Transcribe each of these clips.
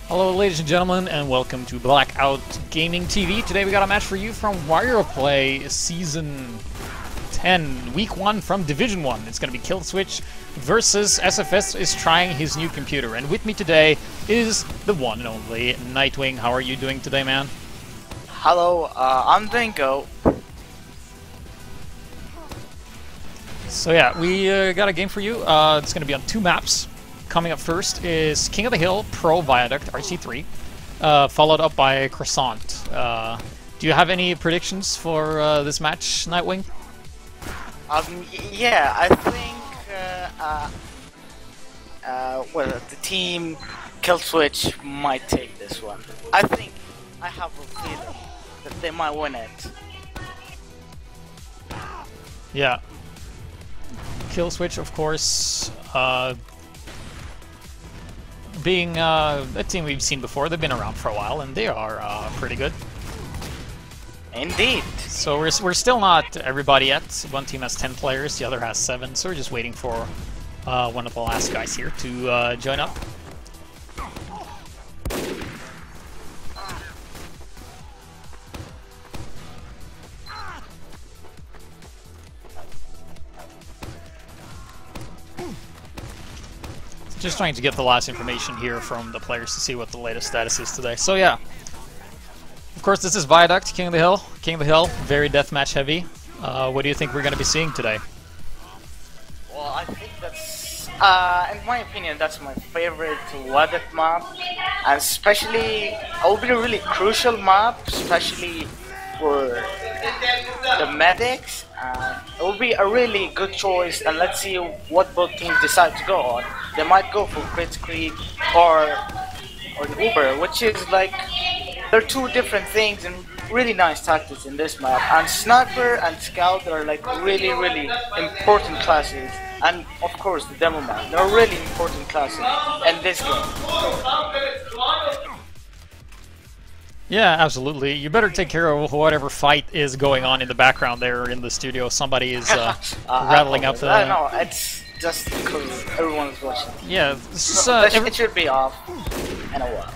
Hello ladies and gentlemen, and welcome to Blackout Gaming TV. Today we got a match for you from Wireplay Season 10, Week 1 from Division 1. It's going to be Killswitch versus SFS is trying his new computer. And with me today is the one and only Nightwing. How are you doing today, man? Hello, I'm doing go. So yeah, we got a game for you. It's going to be on 2 maps. Coming up first is King of the Hill Pro Viaduct RC3, followed up by Croissant. Do you have any predictions for this match, Nightwing? Yeah, I think well, the team Killswitch might take this one. I think I have a feeling that they might win it. Yeah. Killswitch, of course, being a team we've seen before. They've been around for a while, and they are pretty good. Indeed. So we're still not everybody yet. One team has 10 players, the other has 7, so we're just waiting for one of the last guys here to join up. Just trying to get the last information here from the players to see what the latest status is today. So yeah, of course this is Viaduct, King of the Hill. King of the Hill, very deathmatch heavy. What do you think we're going to be seeing today? Well, I think that's, in my opinion, that's my favorite Viaduct map. And especially, it will be a really crucial map, especially for the medics. It will be a really good choice, and let's see what both teams decide to go on. They might go for Kritzkrieg or the Uber, which is like, they're two different things and really nice tactics in this map. And Sniper and Scout are like really important classes. And of course the Demo Man, they're really important classes in this game. Yeah, absolutely. You better take care of whatever fight is going on in the background there in the studio. Somebody is rattling up the... No, it's just because everyone's watching. Yeah, it should be off in a while.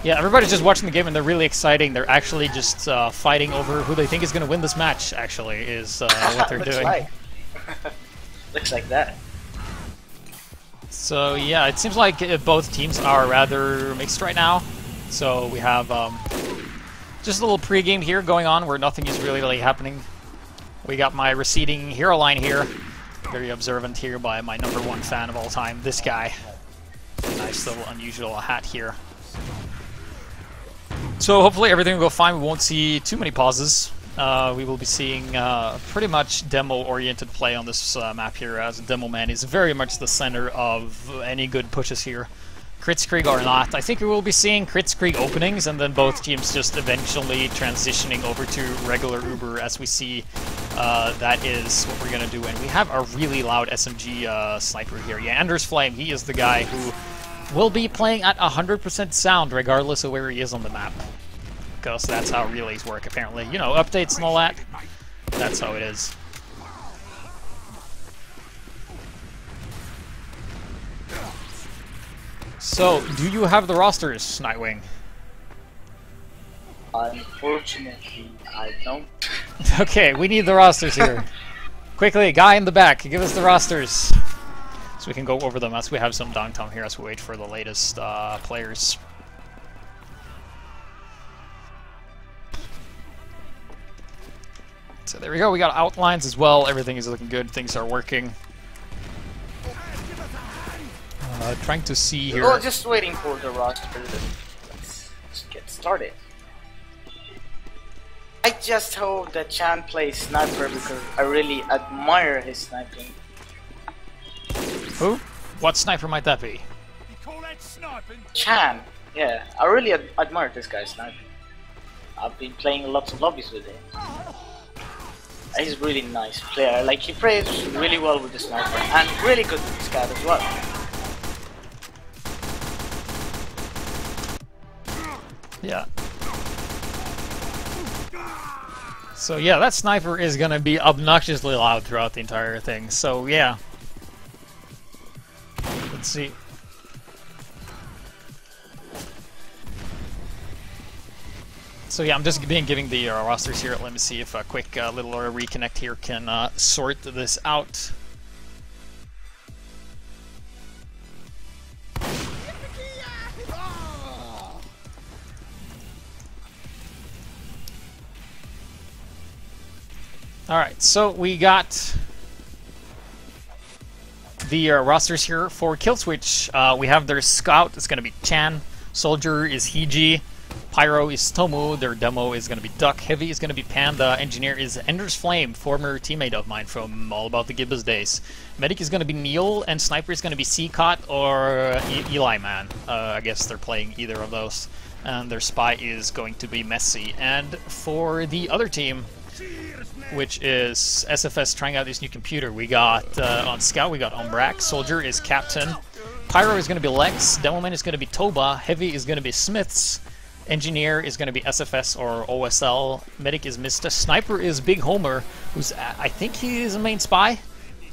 Yeah, everybody's just watching the game and they're really exciting. They're actually just fighting over who they think is going to win this match, actually, is what they're doing. Like. Looks like that. So yeah, it seems like both teams are rather mixed right now. So we have just a little pre-game here going on where nothing is really happening. We got my receding hero line here. Very observant here by my #1 fan of all time, this guy. Nice little unusual hat here. So hopefully everything will go fine. We won't see too many pauses. We will be seeing pretty much demo-oriented play on this map here, as Demo Man is very much the center of any good pushes here. Kritzkrieg or not. I think we will be seeing Kritzkrieg openings and then both teams just eventually transitioning over to regular Uber as we see that is what we're going to do. And we have a really loud SMG sniper here. Yeah, Anders Flame, he is the guy who will be playing at 100% sound regardless of where he is on the map. Because that's how relays work apparently. You know, updates and all that. That's how it is. So, do you have the rosters, Nightwing? Unfortunately, I don't. Okay, we need the rosters here. Quickly, guy in the back, give us the rosters. So we can go over them as we have some downtime here as we wait for the latest players. So there we go, we got outlines as well. Everything is looking good, things are working. Trying to see here. Oh, just waiting for the roster. Let's get started. I just hope that Chan plays Sniper because I really admire his sniping. Who? What sniper might that be? Chan. Yeah, I really admire this guy's sniping. I've been playing lots of lobbies with him. He's a really nice player. Like, he plays really well with the sniper and really good with the scout as well. Yeah. So yeah, that sniper is gonna be obnoxiously loud throughout the entire thing. So yeah. Let's see. So yeah, I'm just giving the rosters here. Let me see if a quick little reconnect here can sort this out. Alright, so we got the rosters here for Killswitch. We have their Scout, it's going to be Chan. Soldier is Hiji. Pyro is Tomu. Their demo is going to be Duck. Heavy is going to be Panda. Engineer is Ender's Flame, former teammate of mine from All About the Gibbous days. Medic is going to be Neil, and Sniper is going to be Seacot or Eli Man. I guess they're playing either of those. And their Spy is going to be Messi. And for the other team, which is SFS trying out this new computer, we got on Scout, we got Umbrak. Soldier is Captain. Pyro is going to be Lex. Demoman is going to be Toba. Heavy is going to be Smiths. Engineer is going to be SFS or OSL. Medic is Mista. Sniper is Big Homer, who's, I think he is a main spy.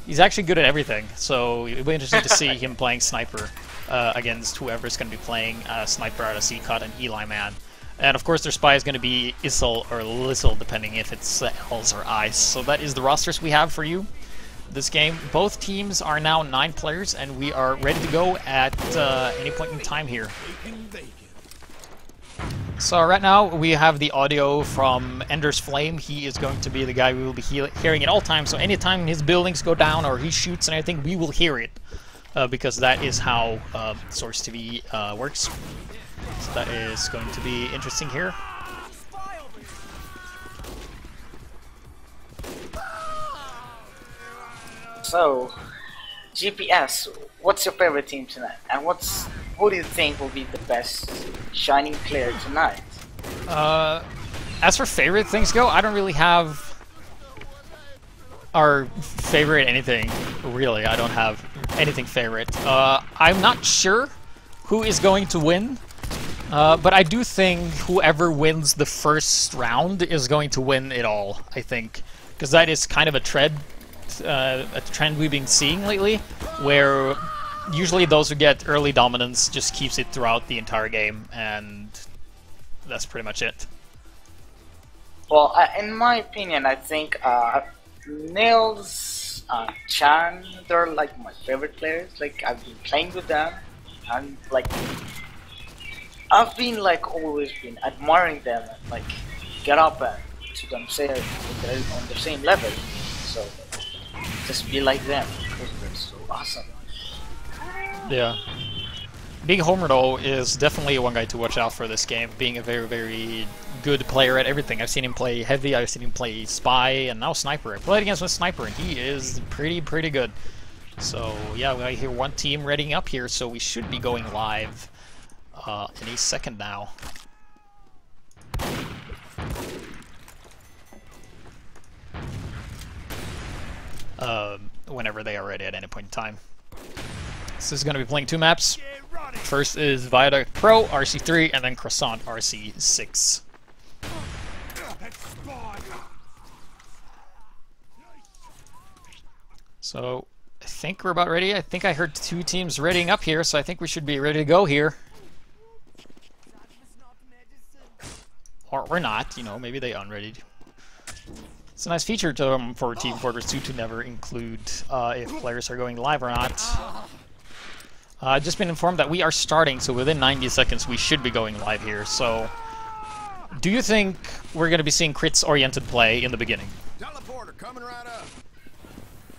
He's actually good at everything, so it'll be interesting to see him playing Sniper against whoever's going to be playing Sniper out of Seacot and Eli Man. And of course their spy is going to be Issel or Lissel, depending if it's L's or I's. So that is the rosters we have for you this game. Both teams are now 9 players, and we are ready to go at any point in time here. So right now we have the audio from Ender's Flame. He is going to be the guy we will be hearing at all times. So anytime his buildings go down or he shoots and everything, we will hear it. Because that is how Source TV works. So that is going to be interesting here. So, GPS, what's your favorite team tonight? And who do you think will be the best shining player tonight? As for favorite things go, I don't really have our favorite anything, really. I don't have anything favorite. I'm not sure who is going to win, but I do think whoever wins the first round is going to win it all, I think. Because that is kind of a trend we've been seeing lately, where usually those who get early dominance just keeps it throughout the entire game, and that's pretty much it. Well, in my opinion, I think Nils, Chan, they're like my favorite players. Like, I've been playing with them, and like I've been like always been admiring them and like get up and to them say they're on the same level. So just be like them because they're so awesome. Yeah. Big Homer, though, is definitely one guy to watch out for this game, being a very, very good player at everything. I've seen him play Heavy, I've seen him play Spy, and now Sniper. I played against him with Sniper, and he is pretty good. So, yeah, we hear one team readying up here, so we should be going live any second now. Whenever they are ready at any point in time. This is going to be playing 2 maps. First is Viaduct Pro, RC3, and then Croissant, RC6. So, I think we're about ready. I think I heard 2 teams readying up here, so I think we should be ready to go here. Or we're not, you know, maybe they unreadied. It's a nice feature for Team Fortress 2 to never include if players are going live or not. I've just been informed that we are starting, so within 90 seconds we should be going live here. So, do you think we're going to be seeing crits-oriented play in the beginning? Teleporter coming right up.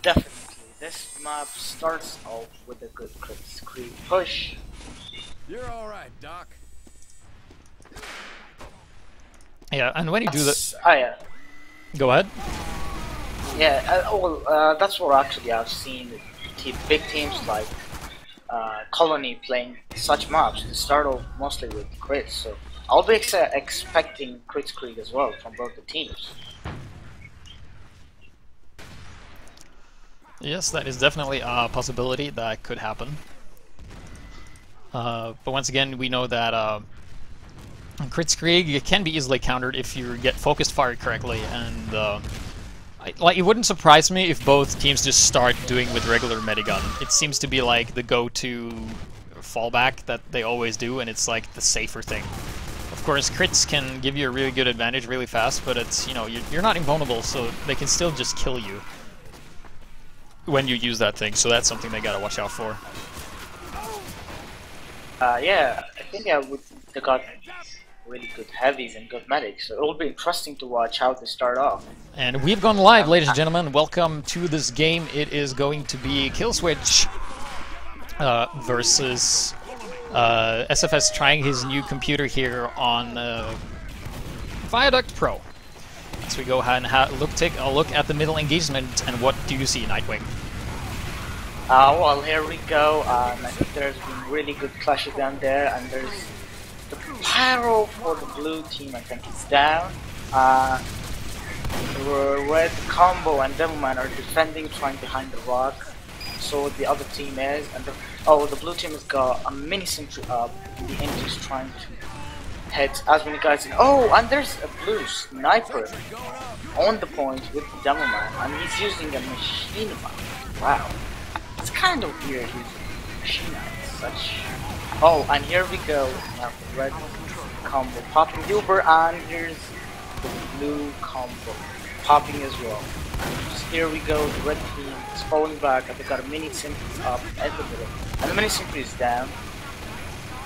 Definitely. This map starts off with a good crit push. You're all right, Doc. Yeah, and when you do that... Oh, yeah. Go ahead. Yeah, that's what actually I've seen big teams like Colony playing such maps. They start off mostly with crits, so I'll be expecting crits crit as well from both the teams. Yes, that is definitely a possibility that could happen. But once again, we know that Kritzkrieg can be easily countered if you get focused fire correctly, and like it wouldn't surprise me if both teams just start doing with regular medigun. It seems to be like the go-to fallback that they always do, and it's like the safer thing Of course, crits can give you a really good advantage really fast, but it's, you know, you're not invulnerable, so they can still just kill you when you use that thing. So that's something they gotta watch out for. Yeah, I think they got really good heavies and good medics, so it'll be interesting to watch how they start off. And we've gone live, ladies and gentlemen. Welcome to this game. It is going to be Killswitch versus SFS trying his new computer here on Viaduct Pro. So we go ahead and take a look at the middle engagement, and what do you see, Nightwing? Well, here we go. I think there's been really good clashes down there, and there's the pyro for the blue team. I think it's down. The red combo and Devilman are defending, trying behind the rock. So the other team is, and the blue team has got a mini sentry up. The engine's trying to hit as many guys. Oh, and there's a blue sniper on the point with the Devilman, and he's using a machine gun. Wow. It's kind of weird using machine guns such. Oh, and here we go. We have the red combo popping Uber, and here's the blue combo popping as well. So here we go. The red team is falling back, and they got a mini sentry up at the middle, and the mini sentry is down.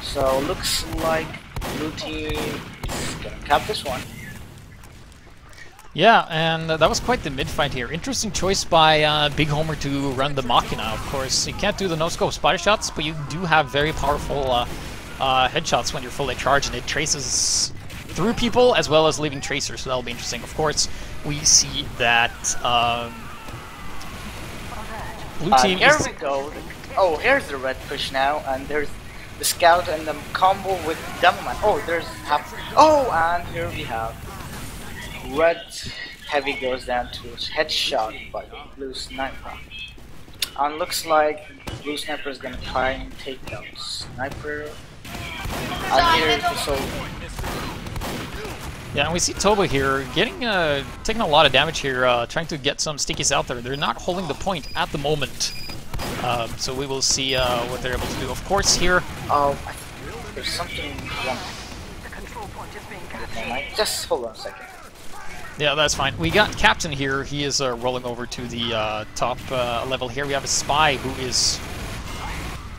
So looks like blue team is gonna cap this one. Yeah, and that was quite the mid-fight here. Interesting choice by Big Homer to run the Machina, of course. You can't do the no-scope spider shots, but you do have very powerful headshots when you're fully charged, and it traces through people as well as leaving tracers, so that'll be interesting. Of course, we see that blue team here we go. Oh, here's the red push now, and there's the scout and the combo with Devilman. Oh, there's half. Oh, and here we have red heavy goes down to his headshot by the blue sniper. And looks like the blue sniper is gonna try and take down sniper. And here's the soldier. Yeah, and we see Toba here getting taking a lot of damage here, trying to get some stickies out there. They're not holding the point at the moment, so we will see what they're able to do. Of course, here. Oh, there's something wrong. Just hold on a second. Yeah, that's fine. We got Captain here. He is rolling over to the top level here. We have a spy who is...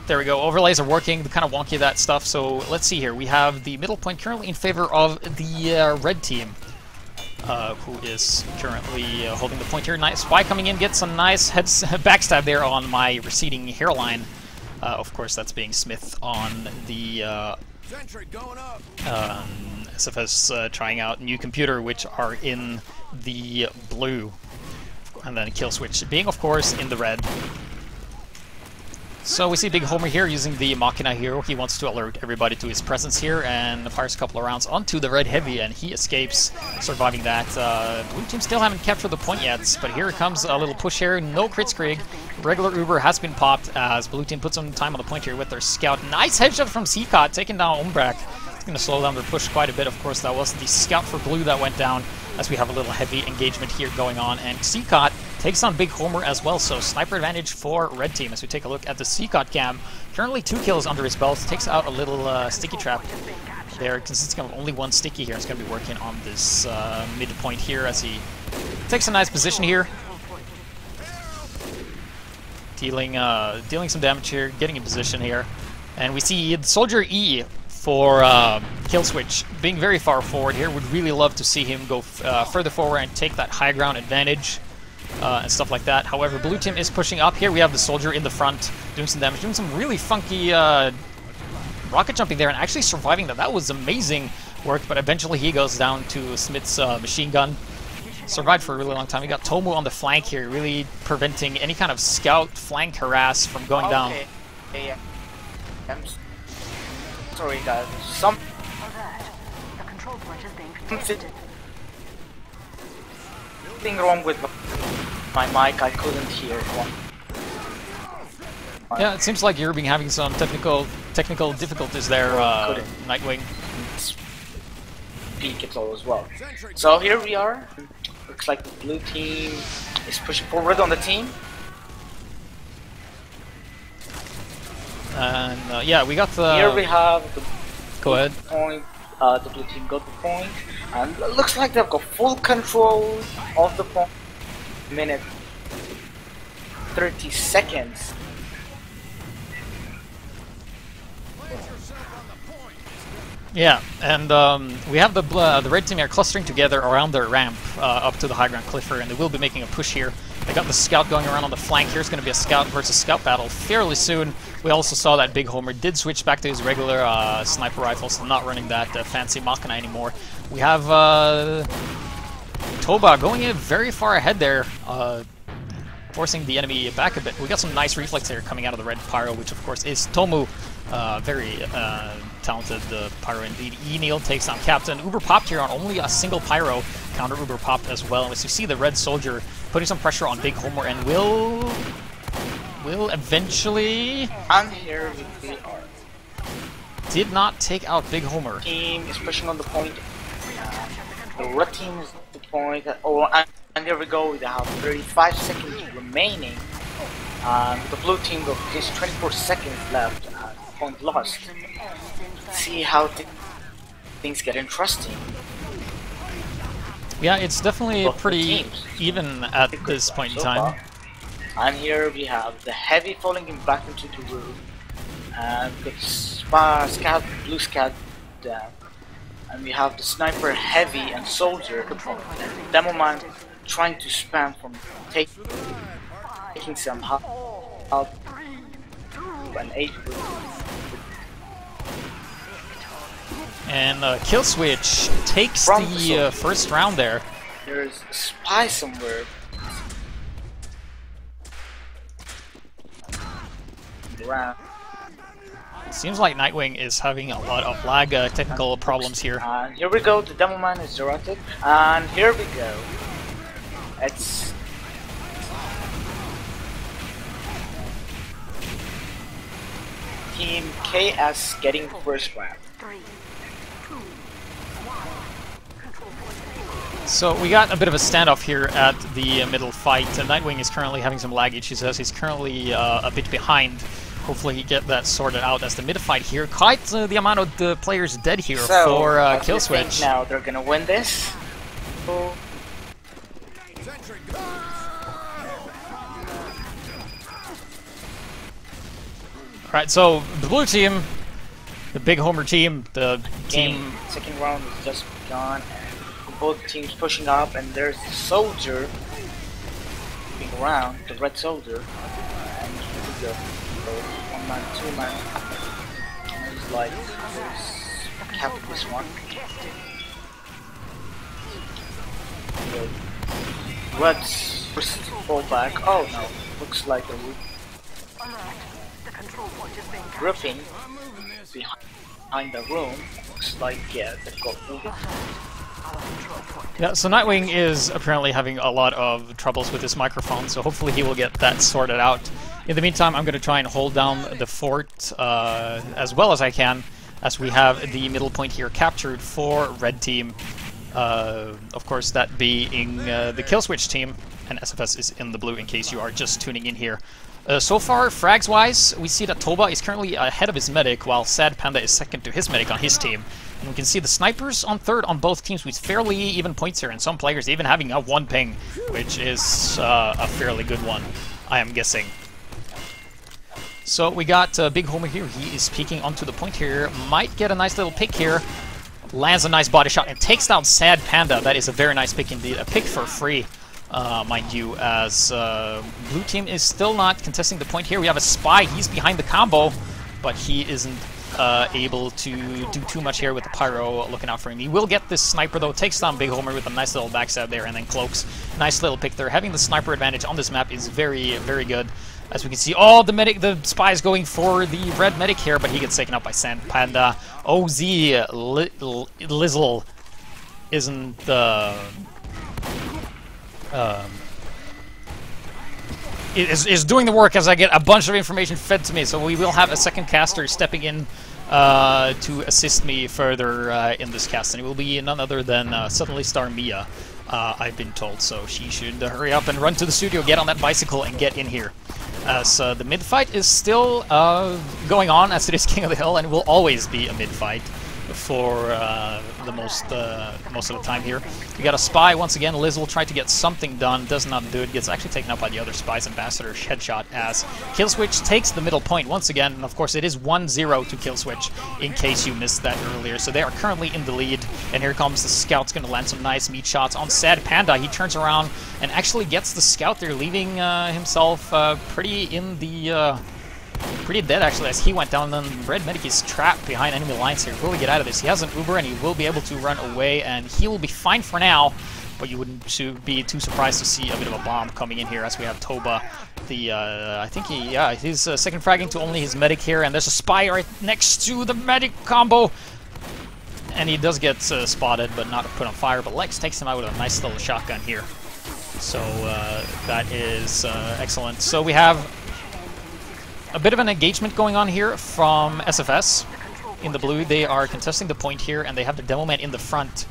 There we go. Overlays are working. Kind of wonky, that stuff. So let's see here. We have the middle point currently in favor of the red team, who is currently holding the point here. Nice spy coming in. Gets some nice backstab there on my receding hairline. Of course, that's being Smith on the... Sentry going up. SFS trying out new computer, which are in the blue, and then Killswitch being, of course, in the red. So we see Big Homer here using the Machina hero. He wants to alert everybody to his presence here and fires a couple of rounds onto the red heavy, and he escapes, surviving that. Blue team still haven't captured the point yet, but here comes a little push here. No Kritzkrieg. Regular Uber has been popped as blue team puts some time on the point here with their scout. Nice headshot from Seacott, taking down Umbrak. Going to slow down their push quite a bit. Of course, that was the scout for blue that went down, as we have a little heavy engagement here going on, and Seacott takes on Big Homer as well, so sniper advantage for red team. As we take a look at the Seacott cam, currently 2 kills under his belt, takes out a little sticky trap there, consisting of only 1 sticky here. He's going to be working on this midpoint here as he takes a nice position here, dealing some damage here, getting in position here, and we see the Soldier E for Killswitch being very far forward here. Would really love to see him go further forward and take that high ground advantage and stuff like that. However, blue team is pushing up. Here we have the Soldier in the front doing some damage, doing some really funky rocket jumping there and actually surviving that. That was amazing work, but eventually he goes down to Smith's machine gun. Survived for a really long time. We got Tomu on the flank here, really preventing any kind of scout flank harass from going down. Yeah. Sorry guys, something wrong with my mic, I couldn't hear one. Yeah, it seems like you're having some technical difficulties there, Nightwing. Speak it all as well. So here we are. Looks like the blue team is pushing forward on the team. And yeah, we got the... Here we have the Go ahead. point The blue team got the point, and it looks like they've got full control of the point. Minute 30 seconds. Yeah, and we have the red team here clustering together around their ramp up to the high ground cliff here, and they will be making a push here. They got the scout going around on the flank here. It's going to be a scout versus scout battle fairly soon. We also saw that Big Homer did switch back to his regular sniper rifle, so not running that fancy Machina anymore. We have Toba going in very far ahead there, forcing the enemy back a bit. We got some nice reflex here coming out of the red pyro, which of course is Tomu. Very talented pyro indeed. E-Neil takes on Captain. Uber popped here on only a single pyro. Counter Uber popped as well. As you see, the red soldier putting some pressure on Big Homer and will eventually. And here we are. Did not take out Big Homer. Team is pushing on the point. The red team is at the point. And there we go. They have 35 seconds remaining. The blue team got just 24 seconds left. Point lost. See how things get interesting. Yeah, it's definitely pretty even at this point in time. And here we have the heavy falling him back into the room. And the scout, blue scout down. And we have the sniper heavy and soldier. And Demo Man trying to spam from taking some help and 8. And Kill Switch takes the first round there. There's a spy somewhere. Around. Seems like Nightwing is having a lot of lag technical problems here. And here we go, the Demo Man is directed. And here we go. It's Team KS getting the first round. So we got a bit of a standoff here at the middle fight. Nightwing is currently having some lag issues as he's currently a bit behind. Hopefully he get that sorted out as the mid fight here. Quite the amount of the players dead here for Kill Switch. Now they're gonna win this. Alright, so the blue team, the Big Homer team, the team... Second round is just gone. Both teams pushing up, and there's the soldier moving around, the red soldier, and here we go. So 1 man, 2 man, and he's like, cap this one. The red's first fall back. Oh no, looks like a gripping behind the room. Looks like, yeah, they've got moving. Yeah, so Nightwing is apparently having a lot of troubles with his microphone, so hopefully he will get that sorted out. In the meantime, I'm going to try and hold down the fort as well as I can, as we have the middle point here captured for Red Team. Of course, that being the Kill Switch team, and SFS is in the blue in case you are just tuning in here. So far, frags-wise, we see that Toba is currently ahead of his medic, while Sad Panda is second to his medic on his team. And we can see the snipers on third on both teams with fairly even points here, and some players even having a 1 ping, which is a fairly good one, I am guessing. So we got Big Homer here. He is peeking onto the point here, might get a nice little pick here, lands a nice body shot, and takes down Sad Panda. That is a very nice pick indeed, a pick for free. Mind you, as blue team is still not contesting the point here. We have a spy, he's behind the combo, but he isn't able to do too much here with the pyro looking out for him. He will get this sniper though, takes down Big Homer with a nice little backstab there, and then cloaks. Nice little pick there. Having the sniper advantage on this map is very, very good. As we can see, oh, the spy is going for the red medic here, but he gets taken out by Sand Panda. OZ Lizzle isn't is doing the work as I get a bunch of information fed to me, so we will have a second caster stepping in to assist me further in this cast, and it will be none other than Suddenly Star Mia, I've been told, so she should hurry up and run to the studio, get on that bicycle, and get in here. As the mid-fight is still going on, as it is King of the Hill, and will always be a mid-fight. for the most of the time here. We got a spy once again. Liz will try to get something done, does not do it, gets actually taken out by the other spies. Ambassador headshot as Killswitch takes the middle point once again, and of course it is 1-0 to Killswitch in case you missed that earlier. So they are currently in the lead, and here comes the scout's going to land some nice meat shots on Sad Panda. He turns around and actually gets the scout there, leaving himself pretty dead actually as he went down. Then Red Medic is trapped behind enemy lines here. Will he get out of this? He has an Uber and he will be able to run away, and he will be fine for now, but you wouldn't be too surprised to see a bit of a bomb coming in here as we have Toba. I think he's second fragging to only his medic here, and there's a spy right next to the medic combo. And he does get spotted, but not put on fire, but Lex takes him out with a nice little shotgun here. So that is excellent. So we have a bit of an engagement going on here from SFS in the blue. They are contesting the point here, and they have the demo man in the front,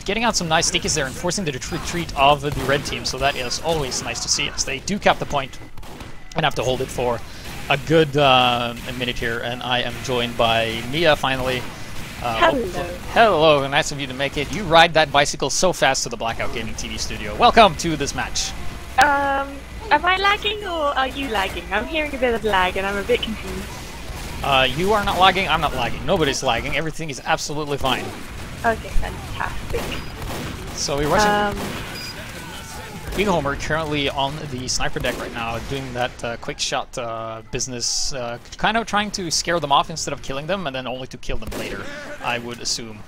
getting out some nice stickies there and forcing the retreat of the red team. So that is always nice to see as they do cap the point and have to hold it for a good minute here. And I am joined by Mia finally. Hello, nice of you to make it. You ride that bicycle so fast to the Blackout Gaming TV studio. Welcome to this match. Am I lagging or are you lagging? I'm hearing a bit of lag and I'm a bit confused. You are not lagging, I'm not lagging. Nobody's lagging, everything is absolutely fine. Okay, fantastic. So we're watching Big Homer currently on the sniper deck right now, doing that quick shot business, kind of trying to scare them off instead of killing them, and then only to kill them later, I would assume.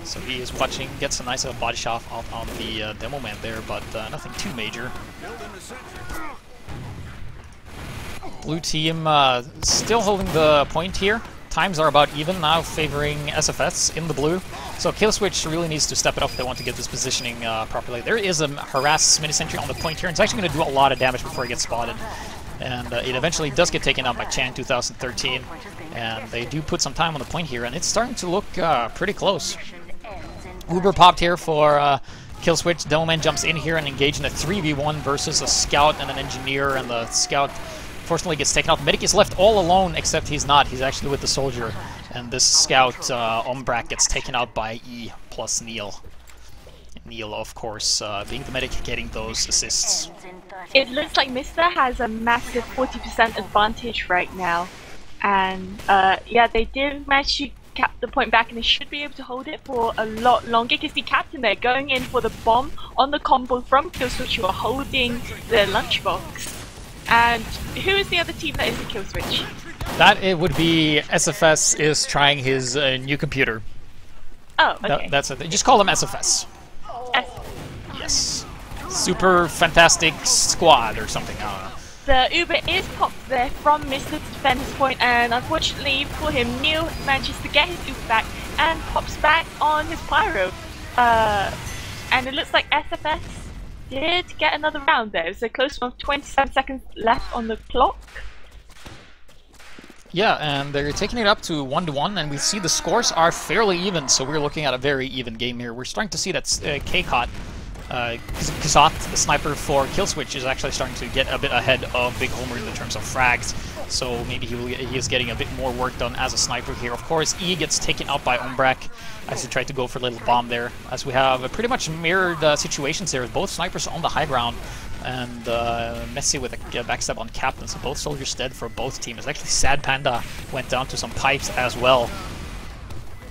So he is watching, gets a nice body shot on the demo man there, but nothing too major. Blue team still holding the point here. Times are about even now, favoring SFS in the blue. So Killswitch really needs to step it up if they want to get this positioning properly. There is a harass mini-sentry on the point here, and it's actually going to do a lot of damage before he gets spotted. And it eventually does get taken out by Chan 2013. And they do put some time on the point here, and it's starting to look pretty close. Uber popped here for Killswitch. Demoman jumps in here and engaged in a 3v1 versus a scout and an engineer, and the scout fortunately gets taken out. Medic is left all alone, except he's not. He's actually with the soldier. And this scout, Umbrak, gets taken out by E plus Neil. Neil, of course, being the medic, getting those assists. It looks like Mister has a massive 40% advantage right now. And yeah, they did manage to cap the point back, and they should be able to hold it for a lot longer, because the captain there going in for the bomb on the combo from Killswitch, who are holding the lunchbox. And who is the other team that is the Killswitch? That it would be SFS is trying his new computer. Oh, okay. That's it. Just call them SFS. Yes. Super Fantastic Squad or something. I don't know. The Uber is popped there from Mr. to defend his point, and unfortunately for him, Neil manages to get his Uber back and pops back on his pyro. And it looks like SFS did get another round there. It's a close one, 27 seconds left on the clock. Yeah, and they're taking it up to 1-1, and we see the scores are fairly even, so we're looking at a very even game here. We're starting to see that K-Cot, Kazat, the sniper for Killswitch, is actually starting to get a bit ahead of Big Homer in the terms of frags, so maybe he is getting a bit more work done as a sniper here. Of course, E gets taken out by Umbrak as he tried to go for a little bomb there, as we have a pretty much mirrored situations there with both snipers on the high ground, and Messi with a backstab on Captain, so both soldiers dead for both teams. Actually, Sad Panda went down to some pipes as well.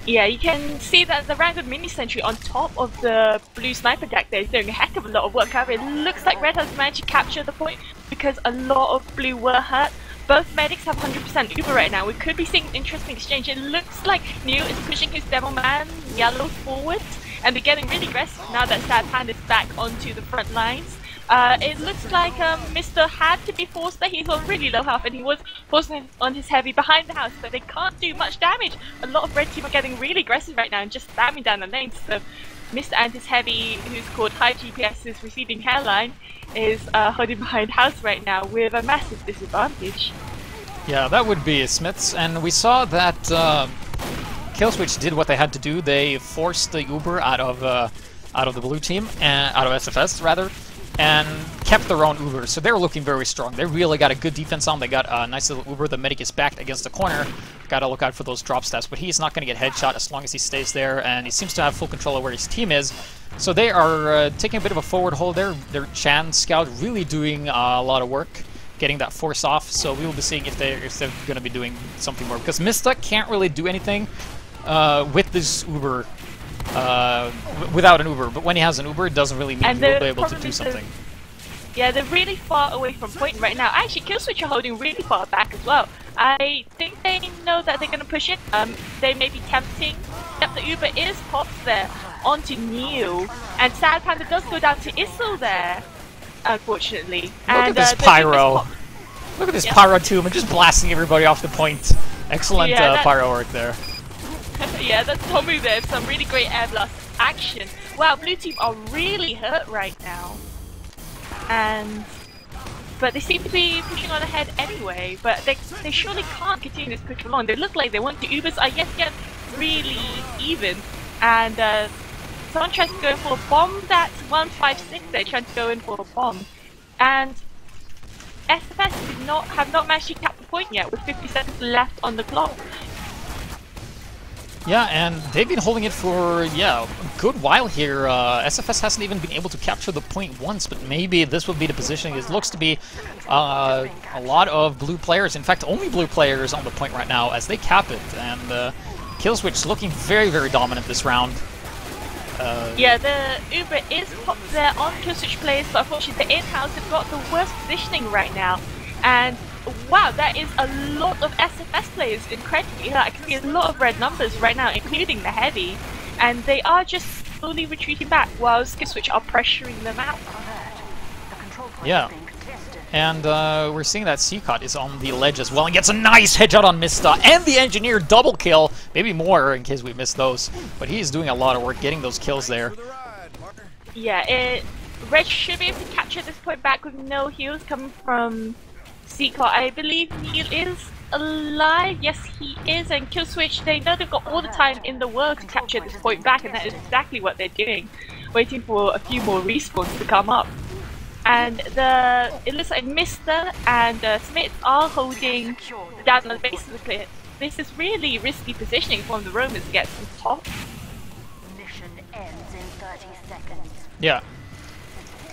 Yeah, you can see that the Rangoon mini sentry on top of the blue sniper deck there is doing a heck of a lot of work. However, it looks like Red has managed to capture the point because a lot of blue were hurt. Both medics have 100% Uber right now. We could be seeing an interesting exchange. It looks like New is pushing his Devil Man yellow forward, and they're getting really aggressive now that Sad Panda is back onto the front lines. It looks like Mr. had to be forced there. He's on really low health, and he was forced on his heavy behind the house, but they can't do much damage. A lot of red team are getting really aggressive right now and just spamming down the lanes. So Mr. and his heavy, who's called High GPS's receding hairline, is holding behind house right now with a massive disadvantage. Yeah, that would be Smiths, and we saw that Killswitch did what they had to do. They forced the Uber out of the blue team, and out of SFS rather, and kept their own Uber, so they're looking very strong. They really got a good defense on. They got a nice little Uber. The medic is backed against the corner Gotta look out for those drop stats, but he's not gonna get headshot as long as he stays there, and he seems to have full control of where his team is. So they are taking a bit of a forward hold there. Their Chan Scout really doing a lot of work, getting that force off. So we will be seeing if they're gonna be doing something more, because Mista can't really do anything with this Uber. Without an Uber, but when he has an Uber, it doesn't really mean he will be able to do something. Yeah, they're really far away from point right now. Actually, Killswitch are holding really far back as well. I think they know that they're going to push it. They may be tempting. Yep, the Uber is popped there onto Neil, and Sad Panda does go down to Issel there, unfortunately. Look at this pyro. Look at this pyro tomb and just blasting everybody off the point. Excellent pyro work there. Yeah, that's Tomu there. Some really great air blast action. Wow, blue team are really hurt right now. But they seem to be pushing on ahead anyway. But they surely can't continue this push for long. They look like they want to. Ubers are yet again really even. And someone tries to go in for a bomb. That's 156. They're trying to go in for a bomb. And SFS have not managed to cap the point yet, with 50 seconds left on the clock. Yeah, and they've been holding it for, a good while here. SFS hasn't even been able to capture the point once, but maybe this will be the positioning. It looks to be a lot of blue players, in fact, only blue players on the point right now as they cap it. And Killswitch looking very, very dominant this round. Yeah, the Uber is popped there on Killswitch players, but unfortunately the in-house have got the worst positioning right now. And wow, that is a lot of SFS players, incredibly. I can see a lot of red numbers right now, including the heavy, and they are just slowly retreating back whilst Killswitch are pressuring them out. Yeah, and we're seeing that Seacot is on the ledge as well and gets a nice headshot on Mista, and the Engineer double kill, maybe more in case we missed those, but he's doing a lot of work getting those kills there. Yeah, Red should be able to capture this point back with no heals coming from Seacot. I believe Neil is alive. Yes, he is. And Killswitch, they know they've got all the time in the world to capture this point back, and that is exactly what they're doing, waiting for a few more respawns to come up. And it looks like Mista and Smith are holding down on the base of the cliff. This is really risky positioning from the Romans to get some top. Mission ends in 30 seconds. Yeah.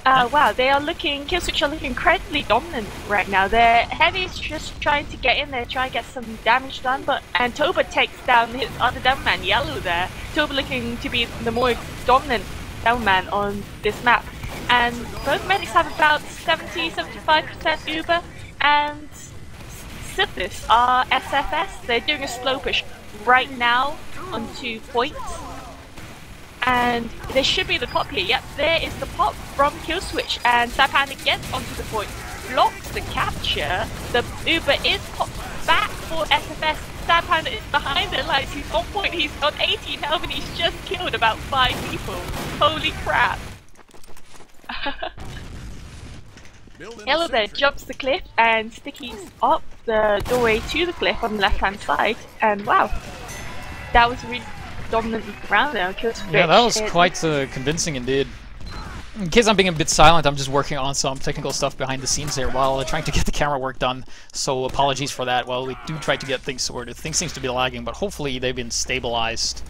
Wow, Killswitch are looking incredibly dominant right now. Their heavy's just trying to get in there, try and get some damage done, and Toba takes down his other down man, Yellow there. Toba looking to be the more dominant down man on this map. And both medics have about 70-75% Uber, and Syphilis are SFS. They're doing a slow push right now onto point. And there should be the pop here. Yep, there is the pop from Killswitch, and Sapanda gets onto the point, blocks the capture. The Uber is popped back for SFS. Sapanda is behind the lights. He's on point. He's on 18 health, and he's just killed about 5 people. Holy crap! Yellow there jumps the cliff and Sticky's up the doorway to the cliff on the left-hand side. And wow, that was really dominant round there. Yeah, that was quite convincing indeed. In case I'm being a bit silent, I'm just working on some technical stuff behind the scenes here while trying to get the camera work done, so apologies for that. Well, we do try to get things sorted. Things seems to be lagging, but hopefully they've been stabilized.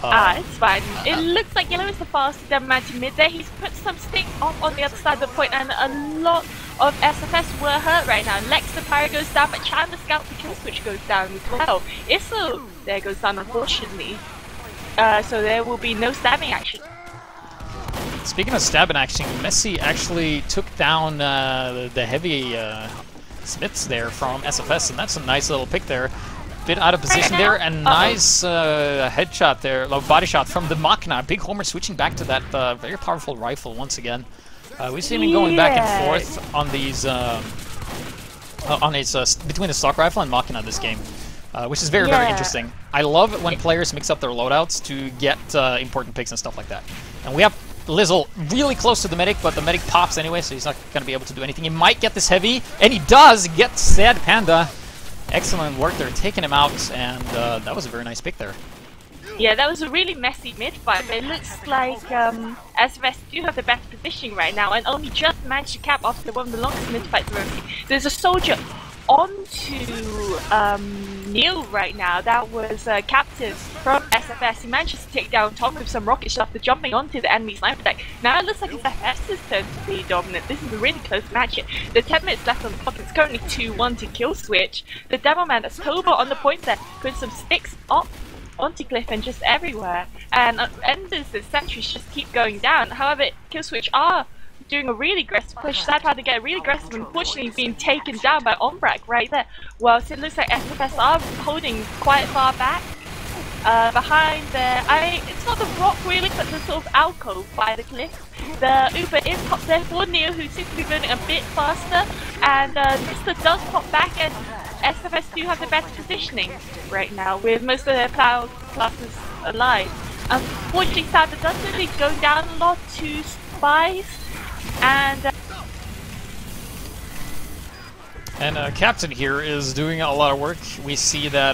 It's fine. It looks like Yellow is the fastest down man to mid there. He's put some sting off on the other side of the point, and a lot of SFS were hurt right now. Lex the Pyro goes down, but Chan the Scout for Killswitch goes down as well. Issel there goes down, unfortunately. So there will be no stabbing action. Speaking of stabbing action, Messi actually took down the heavy Smiths there from SFS, and that's a nice little pick there. Bit out of position there, and nice headshot there, body shot from the Machina. Big Homer switching back to that very powerful rifle once again. We see him going back and forth on these, between the stock rifle and Machina this game, which is very, very interesting. I love it when players mix up their loadouts to get important picks and stuff like that. And we have Lizzle really close to the medic, but the medic pops anyway, so he's not going to be able to do anything. He might get this heavy, and he does get Sad Panda. Excellent work there, taking him out, and that was a very nice pick there. Yeah, that was a really messy mid-fight, but it looks like SFS do have the best positioning right now, and only just managed to cap after one of the longest mid-fights we've ever seen. There's a soldier onto Neil right now. That was captive from SFS. He managed to take down Tom with some rocket shot after jumping onto the enemy sniper deck. Now it looks like it's FS's turn to be dominant. This is a really close match here. There's 10 minutes left on the clock. It's currently 2-1 to kill switch. The Demo Man, that's Toba on the point there, putting some sticks up onto Cliff and just everywhere. And Enders, the sentries just keep going down. However, Killswitch are doing a really aggressive push. Sad how to get really aggressive, unfortunately being taken down by Ombrak right there. Well, so it looks like SFS are holding quite far back. Behind there, it's not the rock really, but the sort of alcove by the cliff. The Uber is popped there for Neo, who seems to be running a bit faster, and Mr. does pop back, and SFS do have the better positioning right now, with most of their plow classes alive. Unfortunately, Sada does really go down a lot to Spies, and Captain here is doing a lot of work. We see that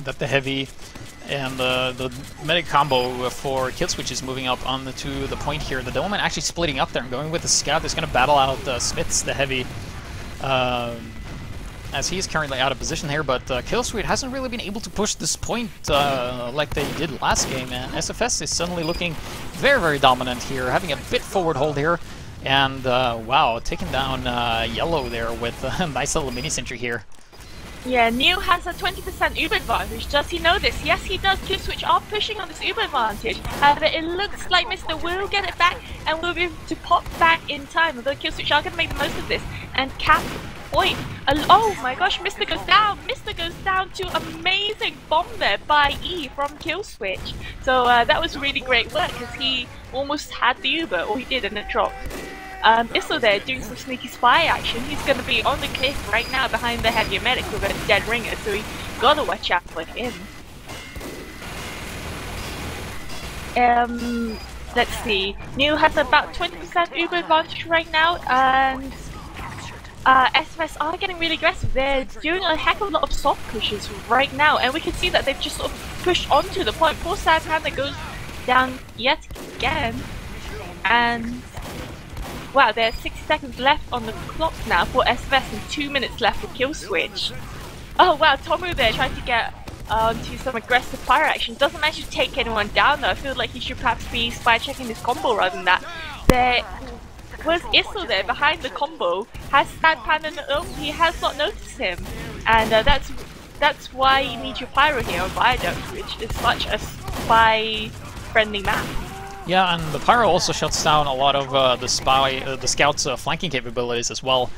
that the heavy and the medic combo for Killswitch is moving up onto the point here. The Doman actually splitting up there and going with the scout that's going to battle out Smiths, the heavy, as he's currently out of position here. But Killswitch hasn't really been able to push this point like they did last game, and SFS is suddenly looking very, very dominant here, having a bit forward hold here. And wow, taking down Yellow there with a nice little mini sentry here. yeah, Neo has a 20% Uber advantage. Does he know this? Yes, he does. Killswitch are pushing on this Uber advantage. However, it looks like Mr. will get it back and will be able to pop back in time. Although Killswitch are going to make the most of this. And Cap point. Oh my gosh, Mr. goes down. Mr. goes down to amazing bomb there by E from Killswitch. So that was really great work because he almost had the Uber, or he did, and it dropped. Issel there doing some sneaky spy action. He's going to be on the cliff right now behind the heavier medic with a dead ringer, so we gotta watch out for him. Let's see. Neil has about 20% Uber advantage right now, and SFS are getting really aggressive. They're doing a heck of a lot of soft pushes right now, and we can see that they've just sort of pushed onto the point. Poor Sad Panda goes down yet again, and wow, there's 60 seconds left on the clock now for SFS and 2 minutes left for Killswitch. Oh wow, Tomu there trying to get onto some aggressive fire action. Doesn't manage to take anyone down though. I feel like he should perhaps be spy checking his combo rather than that. There was Issel there behind the combo. Has Sad Panda he has not noticed him. And that's why you need your pyro here on Viaduct, which is such a spy friendly map. Yeah, and the Pyro also shuts down a lot of the Scout's flanking capabilities as well,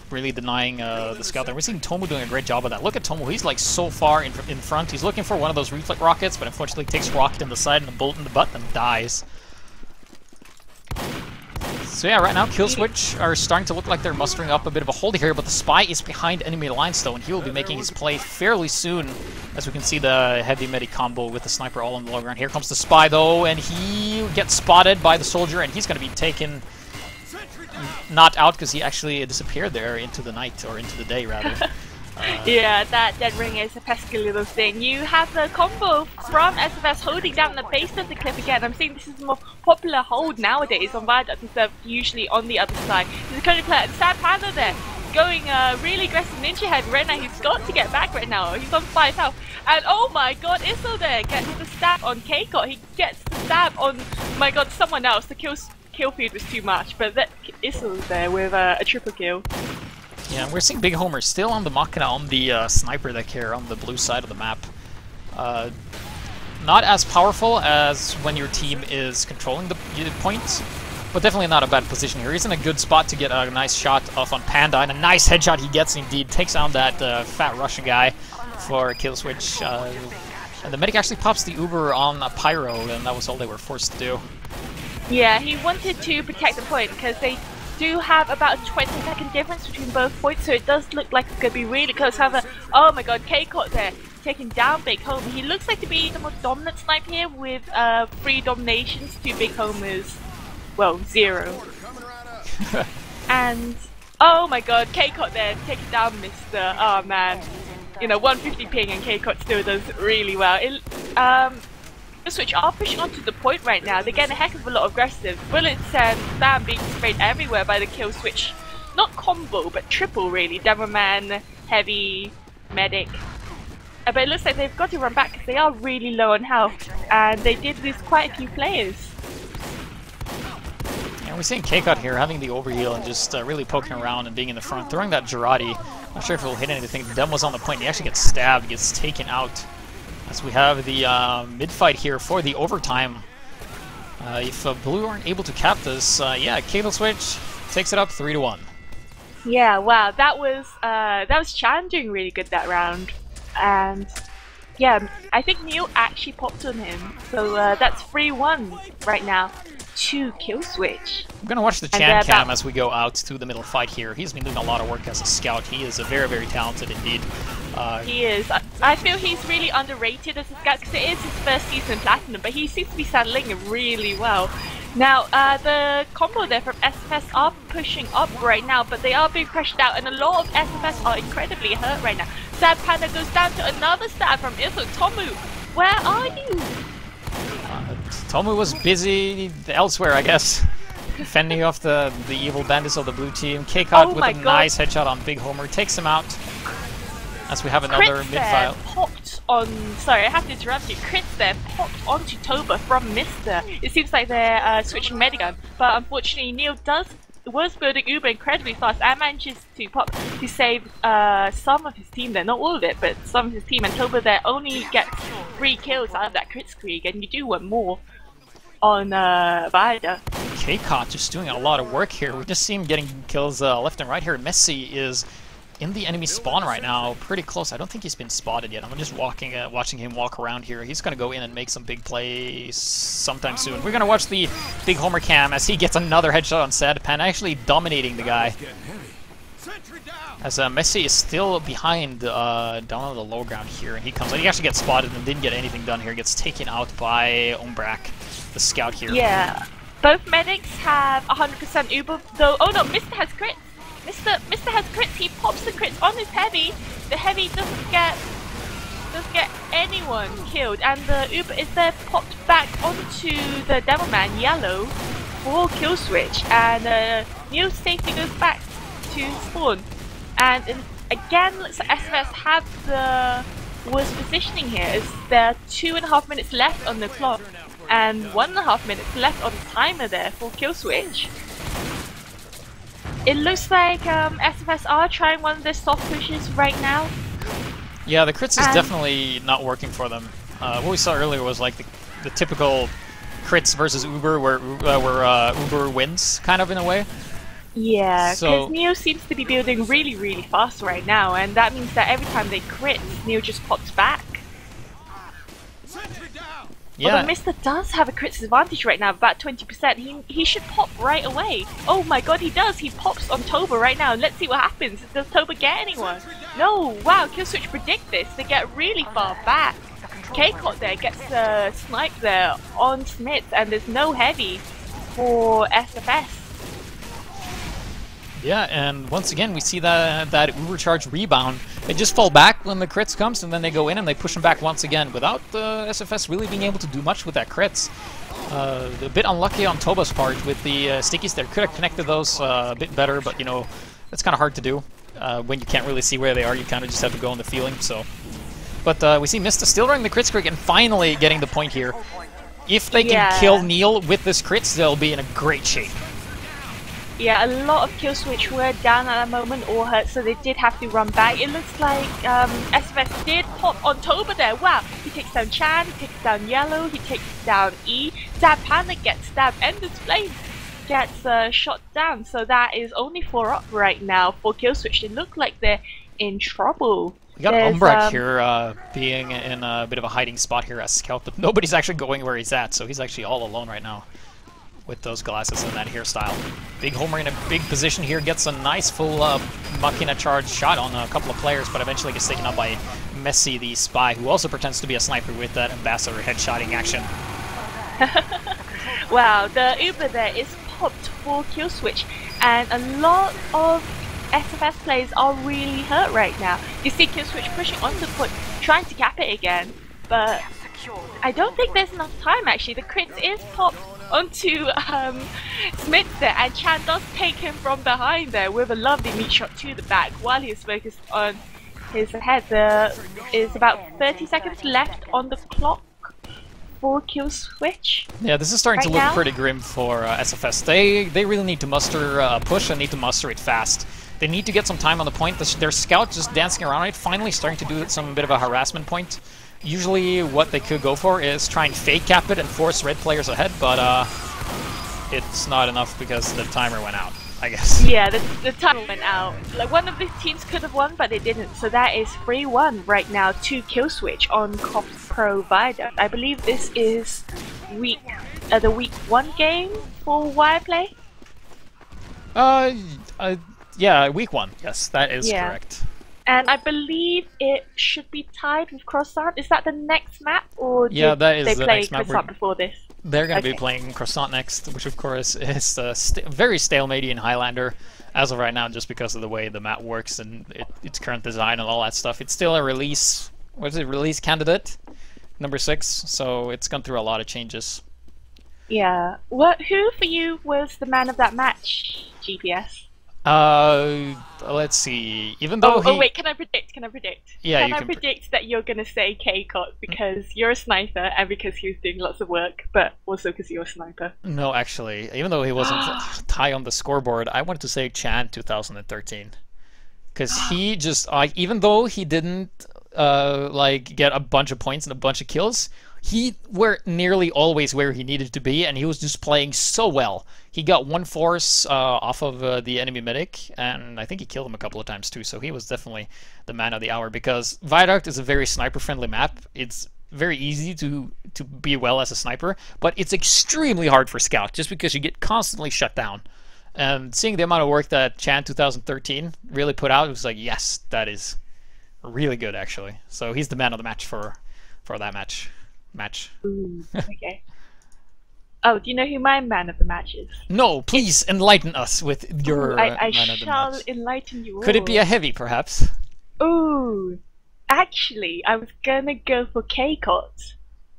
really denying the Scout there. We're seeing Tomu doing a great job of that. Look at Tomu, he's like so far in front. He's looking for one of those reflect rockets, but unfortunately takes rocket in the side and a bolt in the butt and dies. So yeah, right now Killswitch are starting to look like they're mustering up a bit of a hold here, but the Spy is behind enemy lines though, and he will be making his play fairly soon, as we can see the heavy medic combo with the sniper all on the low ground. Here comes the Spy though, and he gets spotted by the soldier, and he's going to be taken, not out because he actually disappeared there into the night, or into the day rather. Yeah, that dead ring is a pesky little thing. You have the combo from SFS holding down the base of the cliff again. I'm seeing this is a more popular hold nowadays on Viaduct instead of usually on the other side. There's a current player, Sad Panda there, going really aggressive ninja heavy right now. He's got to get back right now. He's on 5 health. And oh my god, Issel there gets the stab on Keikot. He gets the stab on, my god, someone else. The kill feed was too much, but Issel's there with a triple kill. Yeah, we're seeing Big Homer still on the Machina on the sniper deck here on the blue side of the map. Not as powerful as when your team is controlling the points, but definitely not a bad position here. He's in a good spot to get a nice shot off on Panda, and a nice headshot he gets indeed. Takes down that fat Russian guy for Killswitch. And the medic actually pops the Uber on a Pyro, and that was all they were forced to do. Yeah, he wanted to protect the point because they do have about a 20-second difference between both points, so it does look like it's going to be really close. However, oh my god, Keikot there, taking down Big Homer. He looks like to be the most dominant snipe here with 3 dominations to Big Homer's, well, 0. And, oh my god, Keikot there, taking down Mr. Oh man, you know, 150 ping and Keikot still does really well. Switch are pushing onto the point right now. They're getting a heck of a lot of aggressive bullets and spam being sprayed everywhere by the Killswitch not combo, but triple really. Demoman, heavy, medic. But it looks like they've got to run back because they are really low on health, and they did lose quite a few players. Yeah, we're seeing K-Cut here having the overheal and just really poking around and being in the front, throwing that Girardi. Not sure if it'll hit anything. The Dem was on the point. He actually gets stabbed, gets taken out. As we have the mid-fight here for the overtime. If Blue aren't able to cap this, yeah, Cable Switch takes it up 3-1. Yeah, wow, that was Chan doing really good that round. And yeah, I think Neil actually popped on him, so that's 3-1 right now to Kill Switch. I'm gonna watch the Chan cam as we go out to the middle fight here. He's been doing a lot of work as a scout. He is a very, very talented indeed. He is. I feel he's really underrated as a scout because it is his first season in Platinum, but he seems to be settling it really well. Now, the combo there from SFS are pushing up right now, but they are being pressured out, and a lot of SFS are incredibly hurt right now. Sad Panda goes down to another stab from Iso. Tomu, where are you? Tomu was busy elsewhere, I guess. Fending off the evil bandits of the blue team. K-Cut with a nice headshot on Big Homer takes him out. As we have another mid-file. Popped on. Sorry, I have to interrupt you. Crits there popped onto Toba from Mister. It seems like they're switching Medigun, but unfortunately Neil was building Uber incredibly fast and manages to pop to save some of his team there. Not all of it, but some of his team. And Toba there only gets 3 kills out of that crit streak, and you do want more on Vida. K-Cut just doing a lot of work here. We just see him getting kills left and right here. Messi is in the enemy spawn right now, pretty close. I don't think he's been spotted yet. I'm just watching him walk around here. He's going to go in and make some big plays sometime soon. We're going to watch the Big Homer cam as he gets another headshot on Sad Pan, actually dominating the guy. As Messi is still behind down on the low ground here, and he comes out. He actually gets spotted and didn't get anything done here. Gets taken out by Umbrak, the scout here. Yeah, both medics have 100% Uber, though. Oh no, Mr. has crits. Mr. has crits. He pops the crits on his heavy. The heavy doesn't get anyone killed, and the Uber is there popped back onto the Devilman yellow for kill switch, and Neil's safety goes back to spawn. And again, looks like SFS have the worst positioning here. Is there 2.5 minutes left on the clock, and 1.5 minutes left on the timer there for kill switch. It looks like SFS are trying one of their soft pushes right now. Yeah, the crits is definitely not working for them. What we saw earlier was like the typical crits versus Uber, where Uber wins, kind of in a way. Yeah, because so, Neo seems to be building really, really fast right now, and that means that every time they crit, Neo just pops back. Yeah. Although Mr. does have a crits advantage right now, about 20%. He should pop right away. Oh my god, he does. He pops on Toba right now. Let's see what happens. Does Toba get anyone? No. Wow, Killswitch predict this. They get really far back. K-Cot there gets sniped there on Smith, and there's no heavy for SFS. Yeah, and once again we see that Uber charge rebound. They just fall back when the crits comes, and then they go in and they push them back once again without the SFS really being able to do much with that crits. A bit unlucky on Toba's part with the stickies there. Could have connected those a bit better, but you know, that's kind of hard to do when you can't really see where they are. You kind of just have to go on the feeling. So, but we see Mista still running the crit streak and finally getting the point here. If they can kill Neil with this crits, they'll be in a great shape. Yeah, a lot of kill switch were down at that moment or hurt, so they did have to run back. It looks like SFS did pop on Toba there. Wow, he takes down Chan, he takes down Yellow, he takes down E. Zab Panda gets stabbed, Ender's Flame gets shot down. So that is only 4 up right now for kill switch. They look like they're in trouble. We got Umbrak here being in a bit of a hiding spot here as scout, but nobody's actually going where he's at, so he's actually all alone right now with those glasses and that hairstyle. Big Homer in a big position here, gets a nice full Machina charge shot on a couple of players, but eventually gets taken out by Messi, the spy, who also pretends to be a sniper with that ambassador headshotting action. Wow, the Uber there is popped for kill switch, and a lot of SFS players are really hurt right now. You see kill switch pushing on the point, trying to cap it again, but I don't think there's enough time actually. The crits is popped onto Smith there, and Chan does take him from behind there with a lovely meat shot to the back while he is focused on his head. There is about 30 seconds left on the clock for kill switch. Yeah, this is starting to look now. pretty grim for SFS. They really need to muster a push and need to muster it fast. They need to get some time on the point. Their scout just dancing around it, finally starting to do some bit of a harassment point. Usually what they could go for is try and fake cap it and force red players ahead, but it's not enough because the timer went out, I guess. Yeah, the timer went out. Like, one of the teams could have won, but they didn't. So that is 3-1 right now to kill switch on Cops Pro Viaduct. I believe this is the week 1 game for Wireplay. Yeah, week 1. Yes, that is correct. And I believe it should be tied with Croissant. Is that the next map, or yeah, that is they the play next map. Croissant before this? They're going to be playing Croissant next, which of course is very stalemate in Highlander as of right now, just because of the way the map works and its current design and all that stuff. It's still a release. What is it? Release candidate number 6. So it's gone through a lot of changes. Yeah. Who for you was the man of that match, GPS? Let's see. Even though oh wait, can I predict? Yeah, can I predict that you're gonna say K-Cot because you're a sniper and because he was doing lots of work, but also because you're a sniper? No, actually, even though he wasn't high on the scoreboard, I wanted to say Chan 2013, because he just even though he didn't like get a bunch of points and a bunch of kills, he were nearly always where he needed to be, and he was just playing so well. He got 1 force off of the enemy medic, and I think he killed him a couple of times too, so he was definitely the man of the hour, because Viaduct is a very sniper-friendly map. It's very easy to be well as a sniper, but it's extremely hard for scout, just because you get constantly shut down. And seeing the amount of work that Chan 2013 really put out, it was like, yes, that is really good, actually. So he's the man of the match for that match. Ooh, okay. Oh, do you know who my man of the match is? No, please enlighten us with your I man of the match. shall enlighten you all. Could it be a heavy, perhaps? Ooh, actually, I was gonna go for K-Cot,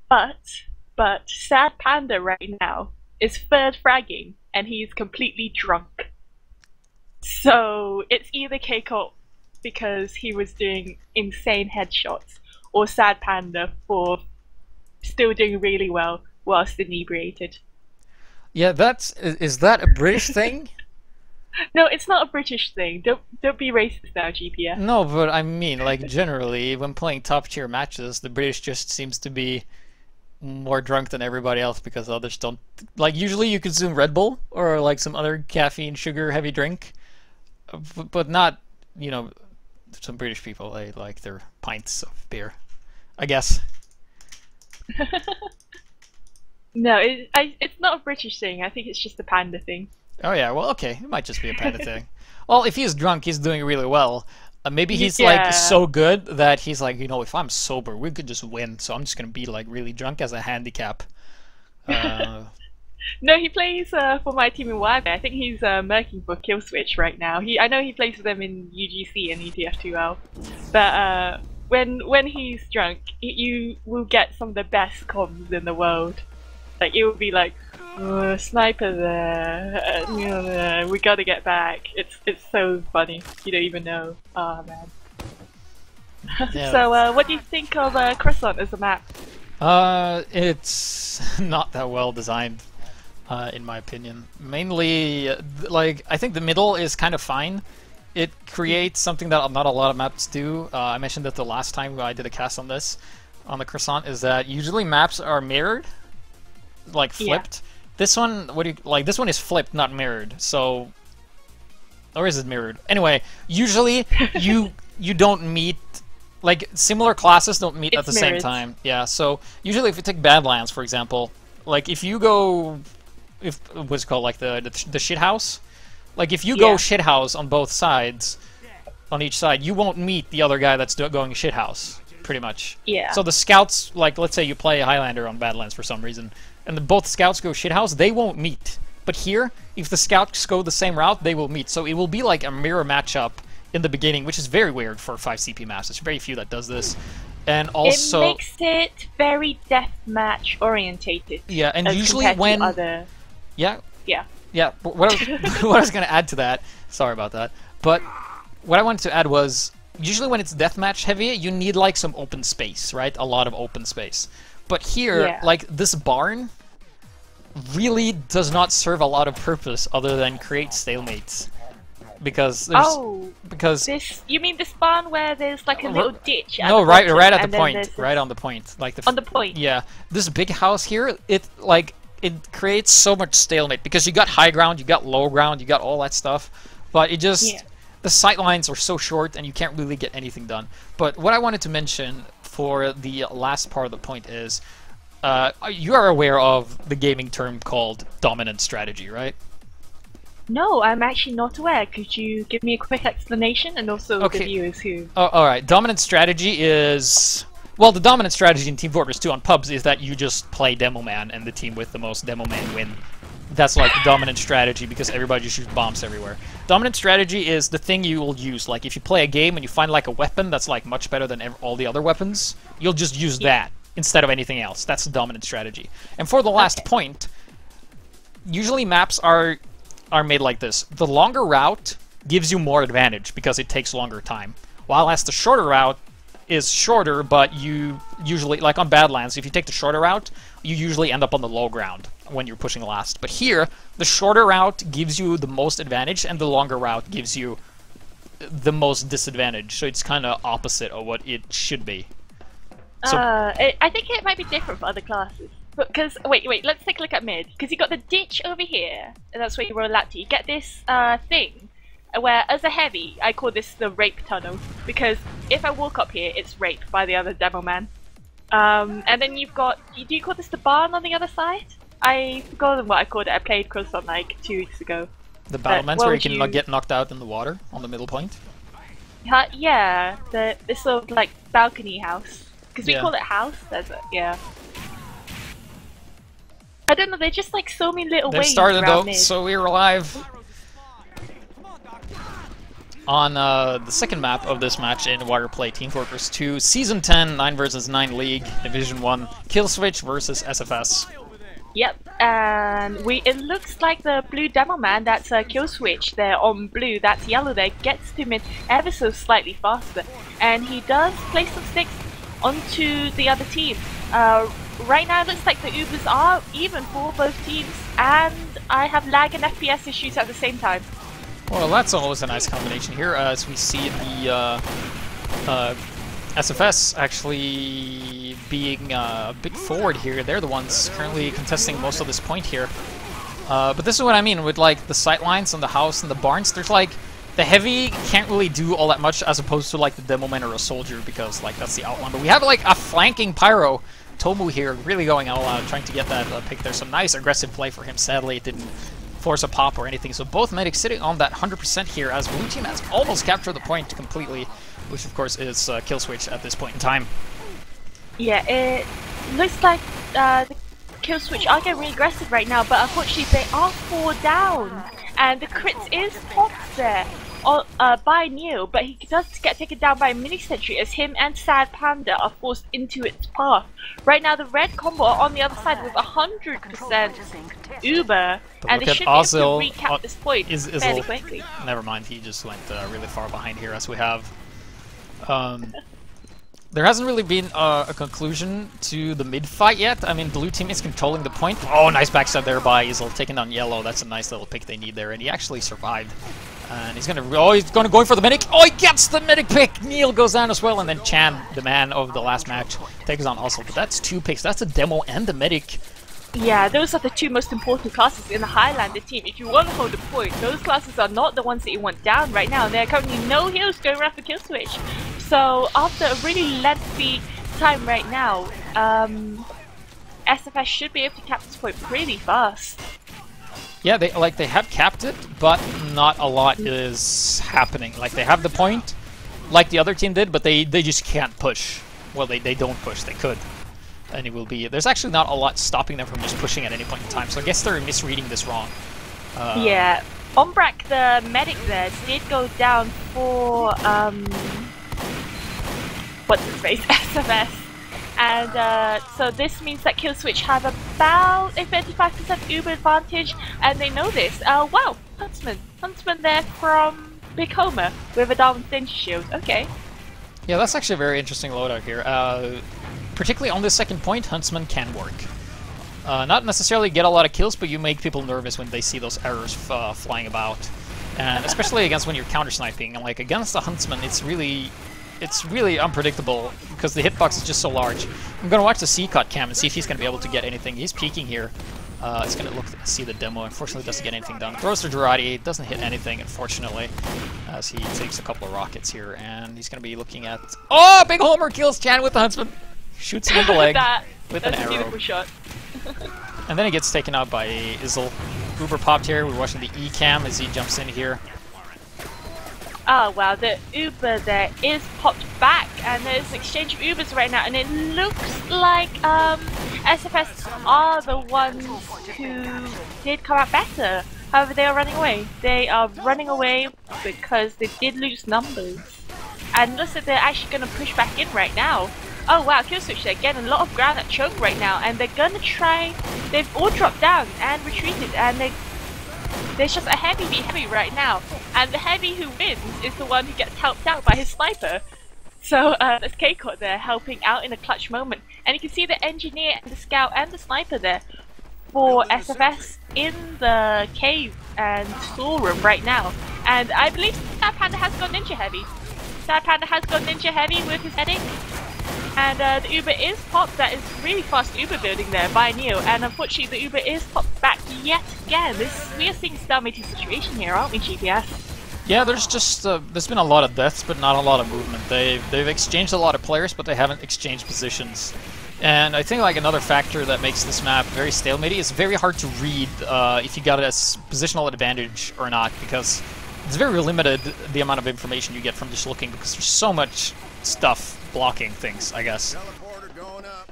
but Sad Panda right now is 3rd fragging, and he's completely drunk. So it's either K-Cot because he was doing insane headshots, or Sad Panda for still doing really well whilst inebriated. Yeah, is that a British thing? No, it's not a British thing. Don't be racist now, GPS. No, but I mean, like, generally, when playing top-tier matches, the British just seems to be more drunk than everybody else because others don't. Like, usually you consume Red Bull or, like, some other caffeine, sugar-heavy drink, but not, you know, some British people, they like their pints of beer, I guess. No, it's not a British thing. I think it's just a panda thing. Oh yeah, well, okay, it might just be a panda thing. Well, if he's drunk, he's doing really well. Maybe he's like so good that he's like, you know, if I'm sober, we could just win. So I'm just gonna be like really drunk as a handicap. No, he plays for my team in Wireplay. I think he's merking for Killswitch right now. I know he plays for them in UGC and ETF2L, but when he's drunk, you will get some of the best comms in the world. Like, it will be like, oh, sniper there, we gotta get back. It's so funny. You don't even know. Oh man. Yeah. So what do you think of Croissant as a map? It's not that well designed, in my opinion. Mainly, like, I think the middle is kind of fine. It creates something that not a lot of maps do. I mentioned that the last time I did a cast on this, on the Croissant, is that usually maps are mirrored, like flipped. Yeah. This one, this one is flipped, not mirrored. So, or is it mirrored? Anyway, usually you don't meet, like, similar classes don't meet at the same time. Yeah. So usually, if you take Badlands, for example, like if you go, what's it called, like the shit house. Like, if you go shithouse on both sides, on each side, you won't meet the other guy that's going shithouse, pretty much. Yeah. So the scouts, like, let's say you play Highlander on Badlands for some reason, and both scouts go shithouse, they won't meet. But here, if the scouts go the same route, they will meet. So it will be like a mirror matchup in the beginning, which is very weird for 5CP maps. There's very few that does this. And also, it makes it very deathmatch orientated. yeah, and as usually compared to when other... yeah, Yeah. yeah. But what what I was going to add to that, sorry about that, but what I wanted to add was usually when it's deathmatch heavy, you need like some open space, right? A lot of open space. But here, Yeah. like this barn, really does not serve a lot of purpose other than create stalemates. Because there's because this, you mean this barn where there's like a little ditch? At no, the right bottom, at and the then point, there's right on the point, like on the point. Yeah, this big house here, it creates so much stalemate because you got high ground, you got low ground, you got all that stuff, but it just the sight lines are so short and you can't really get anything done. But what I wanted to mention for the last part of the point is, you are aware of the gaming term called dominant strategy, right? No, I'm actually not aware. Could you give me a quick explanation, and also the viewers who... Oh, alright, dominant strategy is... Well, the dominant strategy in Team Fortress 2 on pubs is that you just play Demo Man and the team with the most Demo Man win. That's like the dominant strategy because everybody just shoots bombs everywhere. Dominant strategy is the thing you will use. Like if you play a game and you find like a weapon that's like much better than all the other weapons, you'll just use that instead of anything else. That's the dominant strategy. And for the last point, usually maps are made like this. The longer route gives you more advantage because it takes longer time. While as the shorter route is shorter, but you usually, like on Badlands, if you take the shorter route, you usually end up on the low ground when you're pushing last. But here, the shorter route gives you the most advantage, and the longer route gives you the most disadvantage. So it's kind of opposite of what it should be. So, I think it might be different for other classes. Because, wait, let's take a look at mid. Because you got the ditch over here, and that's where you roll out to. You get this thing, where as a heavy, I call this the rape tunnel. Because if I walk up here, it's raped by the other demo man. And then you've got, do you call this the barn on the other side? I forgotten what I called it. I played Crossfire like 2 weeks ago. The battlements where you can get knocked out in the water on the middle point? Yeah, this sort of like balcony house. Because we call it house, yeah. I don't know, they're just like so many little ways started around though, mid. so we're live on the second map of this match in Wireplay Team Fortress 2, Season 10, 9 vs 9 League, Division 1, Kill Switch versus SFS. Yep, and it looks like the blue demo man, that's a kill switch there on blue, that's yellow there, gets to mid ever so slightly faster. And he does place some sticks onto the other team. Right now it looks like the Ubers are even for both teams, and I have lag and FPS issues at the same time. Well, that's always a nice combination here, as we see the SFS actually being a bit forward here. They're the ones currently contesting most of this point here. But this is what I mean with like the sight lines on the house and the barns. There's like the heavy can't really do all that much as opposed to like the demo man or a soldier because like that's the outline. But we have like a flanking pyro. Tomu here really going all out, trying to get that pick there. Some nice aggressive play for him. Sadly, it didn't force a pop or anything. So both medics sitting on that 100% here as blue team has almost captured the point completely, which of course is kill switch at this point in time. Yeah, it looks like the kill switch are getting really aggressive right now, but unfortunately they are 4 down, and the crits is popped there by Neil, but he does get taken down by a mini sentry as him and Sad Panda are forced into its path. Right now the red combo are on the other side with 100% Uber, and they should be able to recap this point fairly quickly. Never mind, he just went really far behind here as we have. There hasn't really been a conclusion to the mid fight yet. I mean, blue team is controlling the point. Oh, nice backstab there by Isel, taking down yellow. That's a nice little pick they need there, and he actually survived. And he's gonna go for the medic. Oh, he gets the medic pick. Neil goes down as well, and then Chan, the man of the last match, takes on Isel. But that's 2 picks. That's a demo and the medic. Yeah, those are the 2 most important classes in the Highlander team. If you want to hold a point, those classes are not the ones that you want down right now. There are currently no heals going around for kill switch. So after a really lengthy time right now, SFS should be able to cap this point pretty fast. Yeah, they have capped it, but not a lot is happening. Like they have the point, like the other team did, but they just can't push. Well, they don't push. They could. And it will be... There's actually not a lot stopping them from just pushing at any point in time, so I guess they're misreading this wrong. Yeah. Ombrak, the medic there, did go down for what's his face, SFS. And so this means that Killswitch have about a 35% Uber advantage, and they know this. Wow, Huntsman there from Big Homer with a Darwin Danger Shield. Okay. Yeah, that's actually a very interesting loadout here. Particularly on the second point, Huntsman can work. Not necessarily get a lot of kills, but you make people nervous when they see those arrows flying about. And especially against when you're counter-sniping. And like against the Huntsman, it's really unpredictable because the hitbox is just so large. I'm gonna watch the C-cut cam and see if he's gonna be able to get anything. He's peeking here. He's gonna see the demo. Unfortunately, doesn't get anything done. Throws to Girardi, doesn't hit anything, unfortunately, as he takes a couple of rockets here. And he's gonna be looking at. Oh, Big Homer kills Chan with the Huntsman. Shoots him in the leg with an arrow. Beautiful shot. And then he gets taken out by Izzle. Uber popped here. We're watching the E-cam as he jumps in here. Oh wow, the Uber there is popped back, and there's an exchange of Ubers right now, and it looks like SFS are the ones who did come out better. However, they are running away. They are running away because they did lose numbers. And looks like they're actually going to push back in right now. Oh wow, Killswitch, they're getting a lot of ground at choke right now, and they're going to try. They've all dropped down and retreated, and there's just a heavy v heavy right now, and the heavy who wins is the one who gets helped out by his sniper. So that's K-Cot there helping out in a clutch moment, and you can see the engineer and the scout and the sniper there for SFS in the cave and storeroom right now. And I believe Sad Panda has gone ninja heavy. Sad Panda has gone ninja heavy with his heading. And the Uber is popped. That is really fast Uber building there by Neo, and unfortunately the Uber is popped back yet again. We are seeing a stalemating situation here, aren't we, GPS? Yeah, there's just there's been a lot of deaths, but not a lot of movement. They've exchanged a lot of players, but they haven't exchanged positions. And I think like another factor that makes this map very stalematy, it's very hard to read if you got a positional advantage or not, because it's very limited the amount of information you get from just looking, because there's so much stuff blocking things, I guess. Teleporter going up.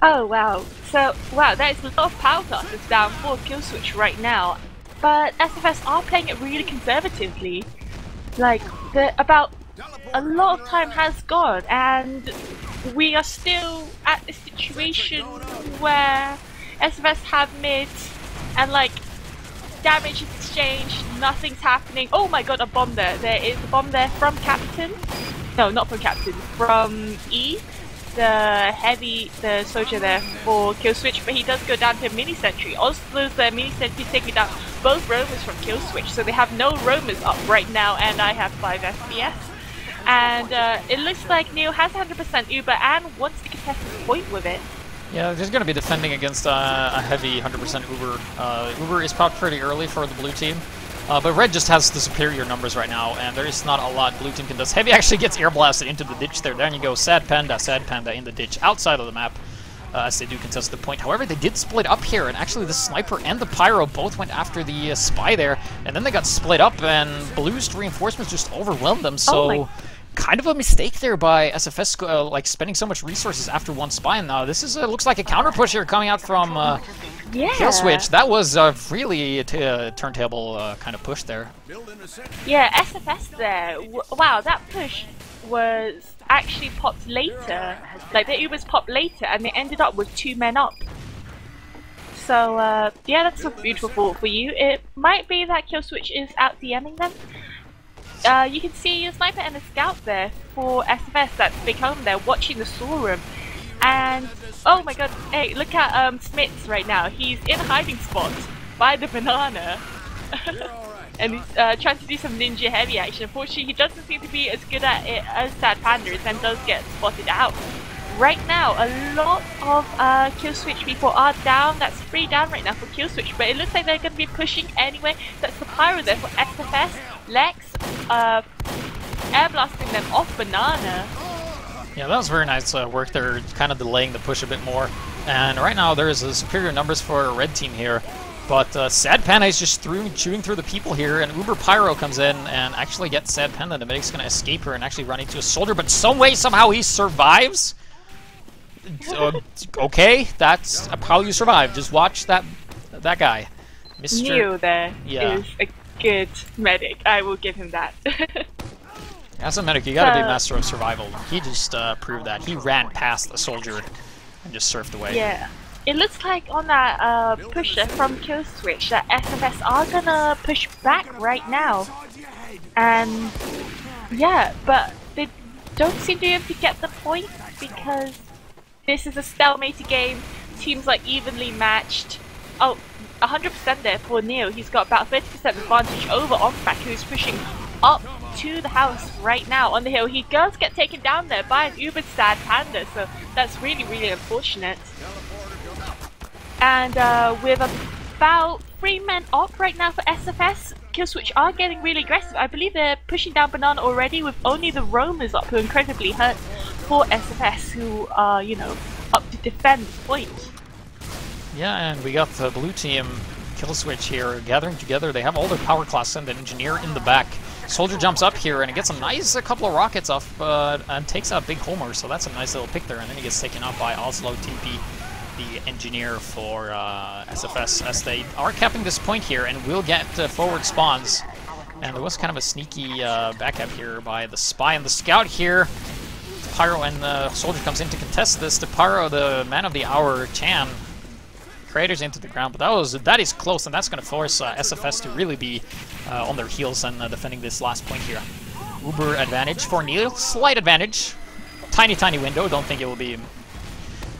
Oh wow, so wow, there is a lot of power classes down for Killswitch right now, but SFS are playing it really conservatively. Like, about a lot of time has gone, and we are still at a situation where SFS have mid, and like, damage is exchanged, nothing's happening. Oh my god, a bomb there. There is a bomb there from Captain. No, not from Captain, from E, the soldier there for Killswitch, but he does go down to a mini sentry. Also, the mini sentry taking down both roamers from Killswitch, so they have no roamers up right now, and I have 5 FPS. And it looks like Neo has 100% Uber and wants to contest the point with it. Yeah, he's going to be defending against a heavy 100% Uber. Uber is popped pretty early for the blue team. But Red just has the superior numbers right now, and there is not a lot blue team can do. Heavy actually gets air blasted into the ditch there. There you go, Sad Panda in the ditch outside of the map as they do contest the point. However, they did split up here, and actually the Sniper and the Pyro both went after the Spy there, and then they got split up, and Blue's reinforcements just overwhelmed them, so kind of a mistake there by SFS, like spending so much resources after one Spy. And now this is looks like a counter push here coming out from Killswitch. That was really a turntable kind of push there. Yeah, SFS there. Wow, that push was actually popped later. Like, the Ubers popped later, and they ended up with 2 men up. So, yeah, that's a beautiful for you. It might be that Killswitch is out DMing them. You can see a sniper and a scout there for SFS, that's Big Home there, watching the storeroom. And, oh my god, hey, look at Smits right now. He's in a hiding spot by the banana. And he's trying to do some ninja heavy action. Unfortunately, he doesn't seem to be as good at it as Sad Panda is, and does get spotted out. Right now, a lot of Killswitch people are down. That's 3 down right now for Killswitch, but it looks like they're going to be pushing anyway. That's the Pyro there for SFS. Lex, air blasting them off banana. Yeah, that was very nice work there, kind of delaying the push a bit more. And right now there is superior numbers for a red team here. But Sad Panda is just chewing through the people here, and Uber Pyro comes in and actually gets Sad Panda. The medic's going to escape her and actually run into a soldier, but some way, somehow he survives. Okay, that's how you survive. Just watch that guy. Mr. Neo there is a good medic. I will give him that. As a medic, you gotta be master of survival. He just proved that. He ran past a soldier and just surfed away. Yeah. It looks like on that push from Kill Switch that SFS are gonna push back right now. And yeah, but they don't seem to be able to get the point because this is a stalemated game. Teams are evenly matched. Oh, 100% there for Neo. He's got about 30% advantage over Ombrak, who's pushing up to the house right now on the hill. He does get taken down there by an uber sad panda, so that's really, really unfortunate. And with about 3 men up right now for SFS, Killswitch are getting really aggressive. I believe they're pushing down Banana already with only the roamers up, who are incredibly hurt for SFS, who are, you know, up to defend the point. Yeah, and we got the blue team Killswitch here gathering together. They have all their power class and an engineer in the back. Soldier jumps up here and it gets a nice couple of rockets off and takes out Big Homer, so that's a nice little pick there. And then he gets taken out by Oslo TP, the engineer for SFS, as they are capping this point here and will get forward spawns. And there was kind of a sneaky backup here by the spy and the scout here. Pyro and the soldier comes in to contest this. The Pyro, the man of the hour, Chan, craters into the ground, but that is close, and that's going to force SFS to really be on their heels and defending this last point here. Uber advantage for Neil, slight advantage, tiny window. Don't think it will be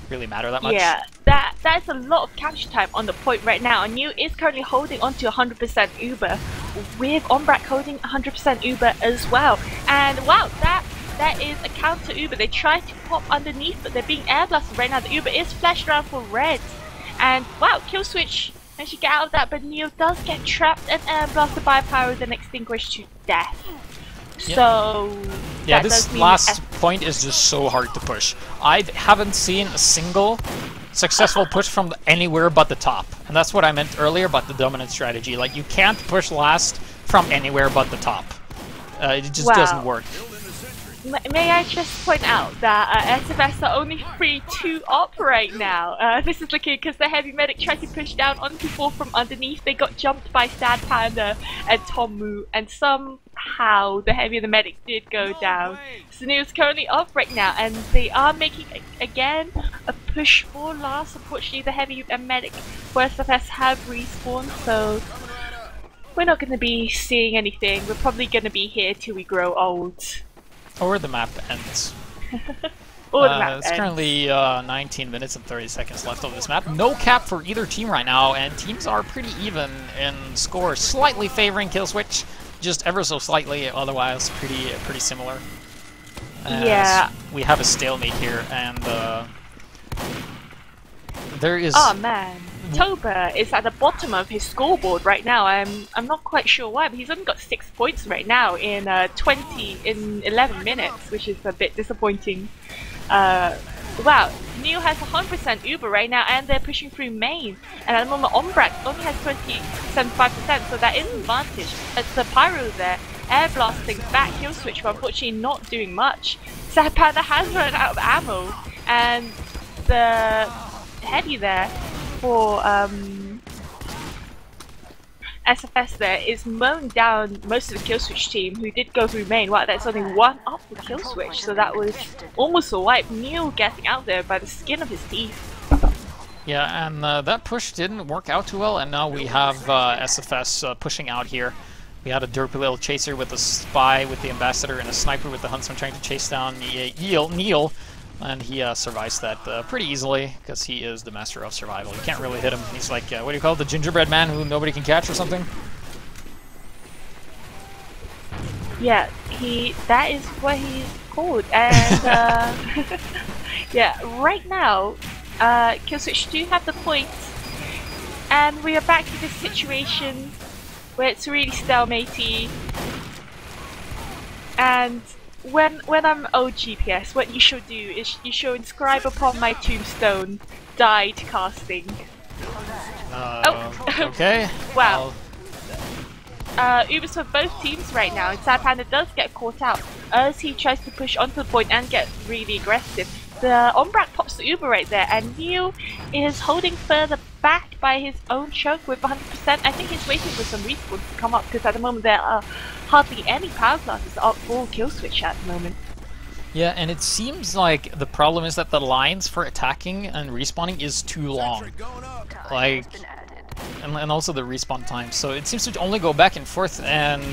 really matter that much. Yeah, that's a lot of capture time on the point right now. And Neil is currently holding onto 100% Uber, with Ombrak holding 100% Uber as well. And wow, that is a counter Uber. They try to pop underneath, but they're being air blasted right now. The Uber is flashed around for red. And wow, Killswitch managed to get out of that, but Neil does get trapped and air blasted by Pyro, then extinguished to death. Yeah. So yeah, this last point is just so hard to push. I haven't seen a single successful push from anywhere but the top. And that's what I meant earlier about the dominant strategy. Like, you can't push last from anywhere but the top. It just doesn't work. May I just point out that SFS are only 3-2 up right now. This is looking because the heavy medic tried to push down onto 4 from underneath. They got jumped by Sad Panda and Tomu, and somehow the heavy and the medic did go down. So Neo's currently up right now, and they are making again a push for last. Unfortunately, the heavy and medic for SFS have respawned, so we're not going to be seeing anything. We're probably going to be here till we grow old. Or the map ends. Or the map it's ends. currently 19 minutes and 30 seconds left of this map. No cap for either team right now, and teams are pretty even in score, slightly favoring Killswitch, just ever so slightly. Otherwise, pretty similar. Yeah. We have a stalemate here, and there is. Oh man, Toba is at the bottom of his scoreboard right now. I'm not quite sure why, but he's only got 6 points right now in 11 minutes, which is a bit disappointing. Wow, Neil has 100% Uber right now, and they're pushing through main. And at the moment, Ombrak only has 75%, so that is an advantage. It's the Pyro there, air blasting back Killswitch, but unfortunately not doing much. Sad Panda has run out of ammo, and the heavy there for SFS there is mowing down most of the Killswitch team, who did go through main. Wow, that's only 1 up for Killswitch, so that was almost a wipe. Neil getting out there by the skin of his teeth. Yeah, and that push didn't work out too well, and now we have SFS pushing out here. We had a derpy little chaser with a spy with the ambassador and a sniper with the huntsman trying to chase down Neil. And he survives that pretty easily, because he is the master of survival. You can't really hit him. He's like, what do you call it, the gingerbread man who nobody can catch or something? Yeah, that is what he's called. And yeah, right now, Killswitch do have the points, and we are back to this situation where it's really stalematy. And when I'm OGPS, what you should do is you should inscribe upon my tombstone, died casting. Okay. Wow. Ubers for both teams right now, and Sad Panda does get caught out as he tries to push onto the point and get really aggressive. The Ombrak pops the Uber right there, and Neil is holding further back by his own choke with 100%. I think he's waiting for some respawns to come up, because at the moment there are hardly any power classes up for kill switch at the moment. Yeah, and it seems like the problem is that the lines for attacking and respawning is too long. Like, and also the respawn time. So it seems to only go back and forth, and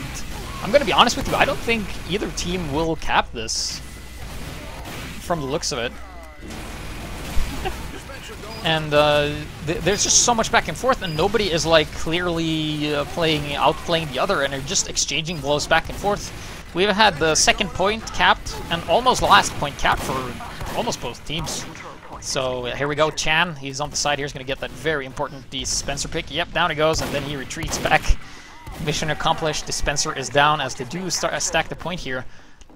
I'm gonna be honest with you, I don't think either team will cap this, from the looks of it. And there's just so much back and forth, and nobody is like clearly outplaying the other, and they're just exchanging blows back and forth. We've had the second point capped, and almost last point capped for almost both teams. So here we go, Chan, he's on the side here, he's going to get that very important dispenser pick. Yep, down he goes, and then he retreats back. Mission accomplished, dispenser is down as they do stack the point here.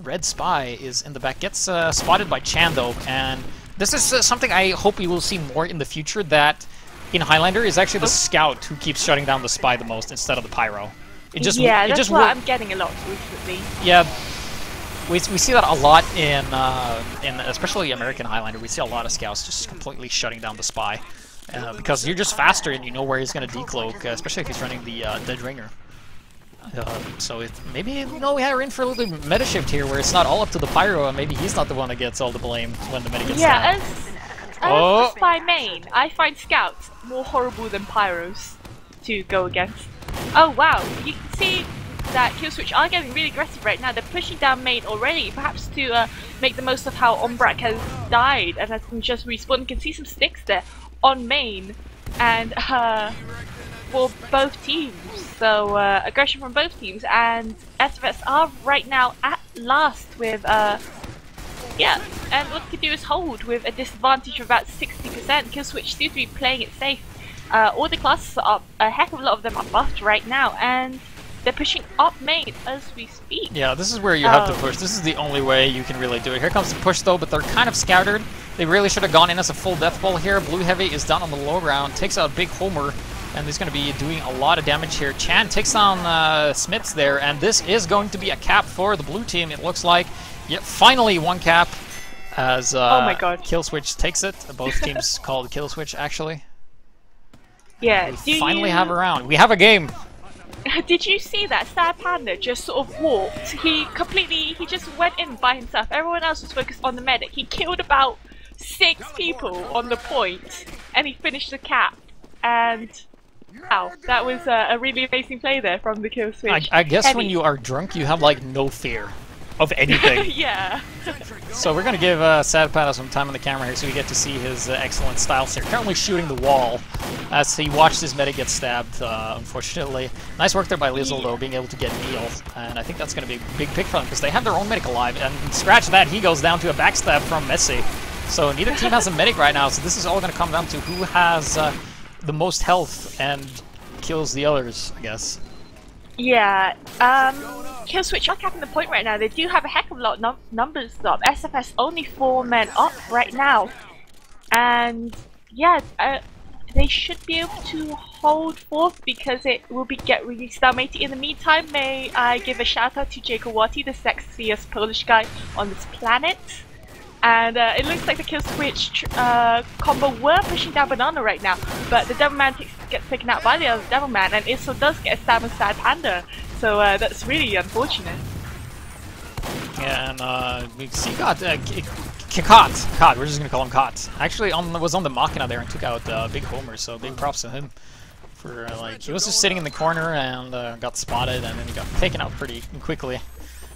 Red Spy is in the back, gets spotted by Chan though, and this is something I hope we will see more in the future, that in Highlander is actually the scout who keeps shutting down the spy the most instead of the pyro. Yeah, that's what I'm getting a lot recently. Yeah, we see that a lot in especially American Highlander. We see a lot of scouts just completely shutting down the spy because you're just faster and you know where he's going to decloak, especially if he's running the Dead Ringer. So maybe we are in for a little meta shift here, where it's not all up to the pyro, and maybe he's not the one that gets all the blame when the meta gets down. As a spy main, I find scouts more horrible than pyros to go against. Oh wow, you can see that Killswitch are getting really aggressive right now. They're pushing down main already, perhaps to make the most of how Ombrak has died and has just respawned. You can see some sticks there on main, and for both teams. So aggression from both teams, and SFS are right now at last with yeah, and what they can do is hold with a disadvantage of about 60%. Killswitch seems to be playing it safe. All the classes are up, a heck of a lot of them are buffed right now, and they're pushing up main as we speak. Yeah, this is where you have to push. This is the only way you can really do it. Here comes the push though, but they're kind of scattered. They really should have gone in as a full death ball here. Blue Heavy is down on the low ground, takes out Big Homer, and he's going to be doing a lot of damage here. Chan takes down Smiths there, and this is going to be a cap for the blue team, it looks like. Yep, finally one cap as oh my God. Killswitch takes it. Both teams called Killswitch, actually. Yeah, we finally have a round. We have a game. Did you see that? Sad Panda just sort of walked. He just went in by himself. Everyone else was focused on the medic. He killed about 6 people on the point, and he finished the cap. And wow, that was a really amazing play there from the Killswitch. I guess when you are drunk, you have like no fear of anything. Yeah. So we're going to give Sad Panda some time on the camera here so we get to see his excellent styles here. Currently shooting the wall as he watched his medic get stabbed, unfortunately. Nice work there by Lizzle, though, being able to get Neil. And I think that's going to be a big pick for them because they have their own medic alive. And scratch that, he goes down to a backstab from Messi. So neither team has a medic right now, so this is all going to come down to who has the most health and kills the others, I guess. Yeah, Killswitch are capping the point right now. They do have a heck of a lot of numbers up. SFS only 4 men up right now. And yeah, they should be able to hold forth because it will get really stalematy. In the meantime, may I give a shout out to Jakowati, the sexiest Polish guy on this planet. And it looks like the Killswitch combo were pushing down Banana right now, but the Devilman gets taken out by the other Devilman, and Isso does get a stab on Sad Panda, so that's really unfortunate. Yeah, and we see Kot, we're just gonna call him Kot. Actually, was on the Machina there and took out Big Homer, so big props to him. For like, he was just sitting in the corner and got spotted, and then he got taken out pretty quickly.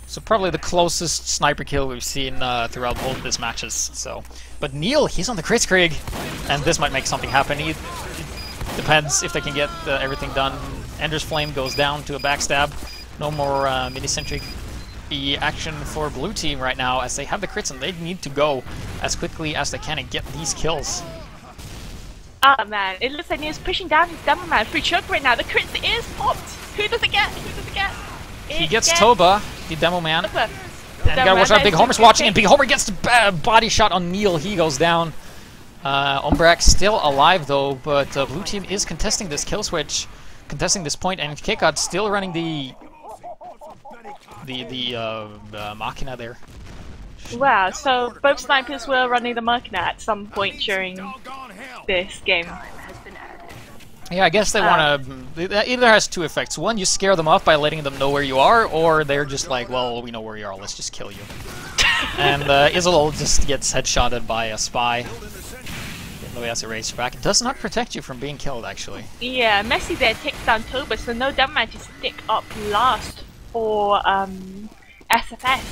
So probably the closest sniper kill we've seen throughout both these matches. So, but Neil, he's on the Kritzkrieg, and this might make something happen. It depends if they can get everything done. Ender's Flame goes down to a backstab. No more mini-sentry action for blue team right now, as they have the crits and they need to go as quickly as they can and get these kills. Ah man, it looks like Neil's pushing down his Devilman through choke right now. The crit is popped. Who does it get? Who does it get? He gets Toba, the Demo Man. And you gotta watch out, Big Homer's watching, and Big Homer gets the body shot on Neil. He goes down. Ombrak still alive though, but blue team is contesting this kill switch, contesting this point, and Kekot still running the Machina there. Wow, so both snipers were running the Machina at some point during this game. Yeah, I guess they want to. That either has two effects. One, you scare them off by letting them know where you are, or they're just like, well, we know where you are, let's just kill you. And Isolde just gets headshotted by a spy. Even though he has a racerback. It does not protect you from being killed, actually. Yeah, Messi there takes down Toba, so no damage to stick up last for SFS.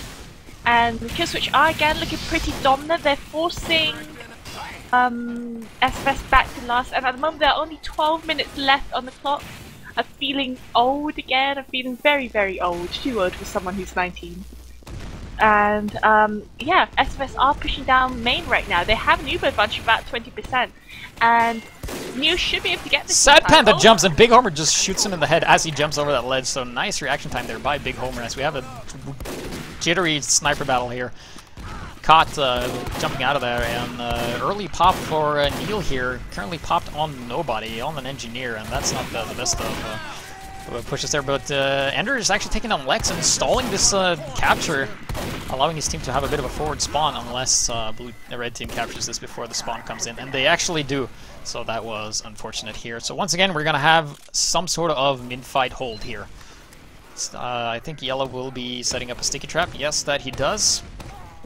And Killswitch are again looking pretty dominant. They're forcing SFS back to last, and at the moment there are only 12 minutes left on the clock. I'm feeling old again. I'm feeling very, very old. Too old for someone who's 19. And yeah, SFS are pushing down main right now. They have an Uber advantage of about 20%, and Neo should be able to get this. Sad Panda jumps and Big Homer just shoots him in the head as he jumps over that ledge. So nice reaction time there by Big Homer as we have a jittery sniper battle here. Caught jumping out of there, and early pop for Neil here. Currently popped on nobody, on an engineer, and that's not the best of pushes there. But Ender is actually taking down Lex and stalling this capture, allowing his team to have a bit of a forward spawn unless the red team captures this before the spawn comes in, and they actually do. So that was unfortunate here. So once again, we're gonna have some sort of mid-fight hold here. I think Yellow will be setting up a sticky trap. Yes, that he does.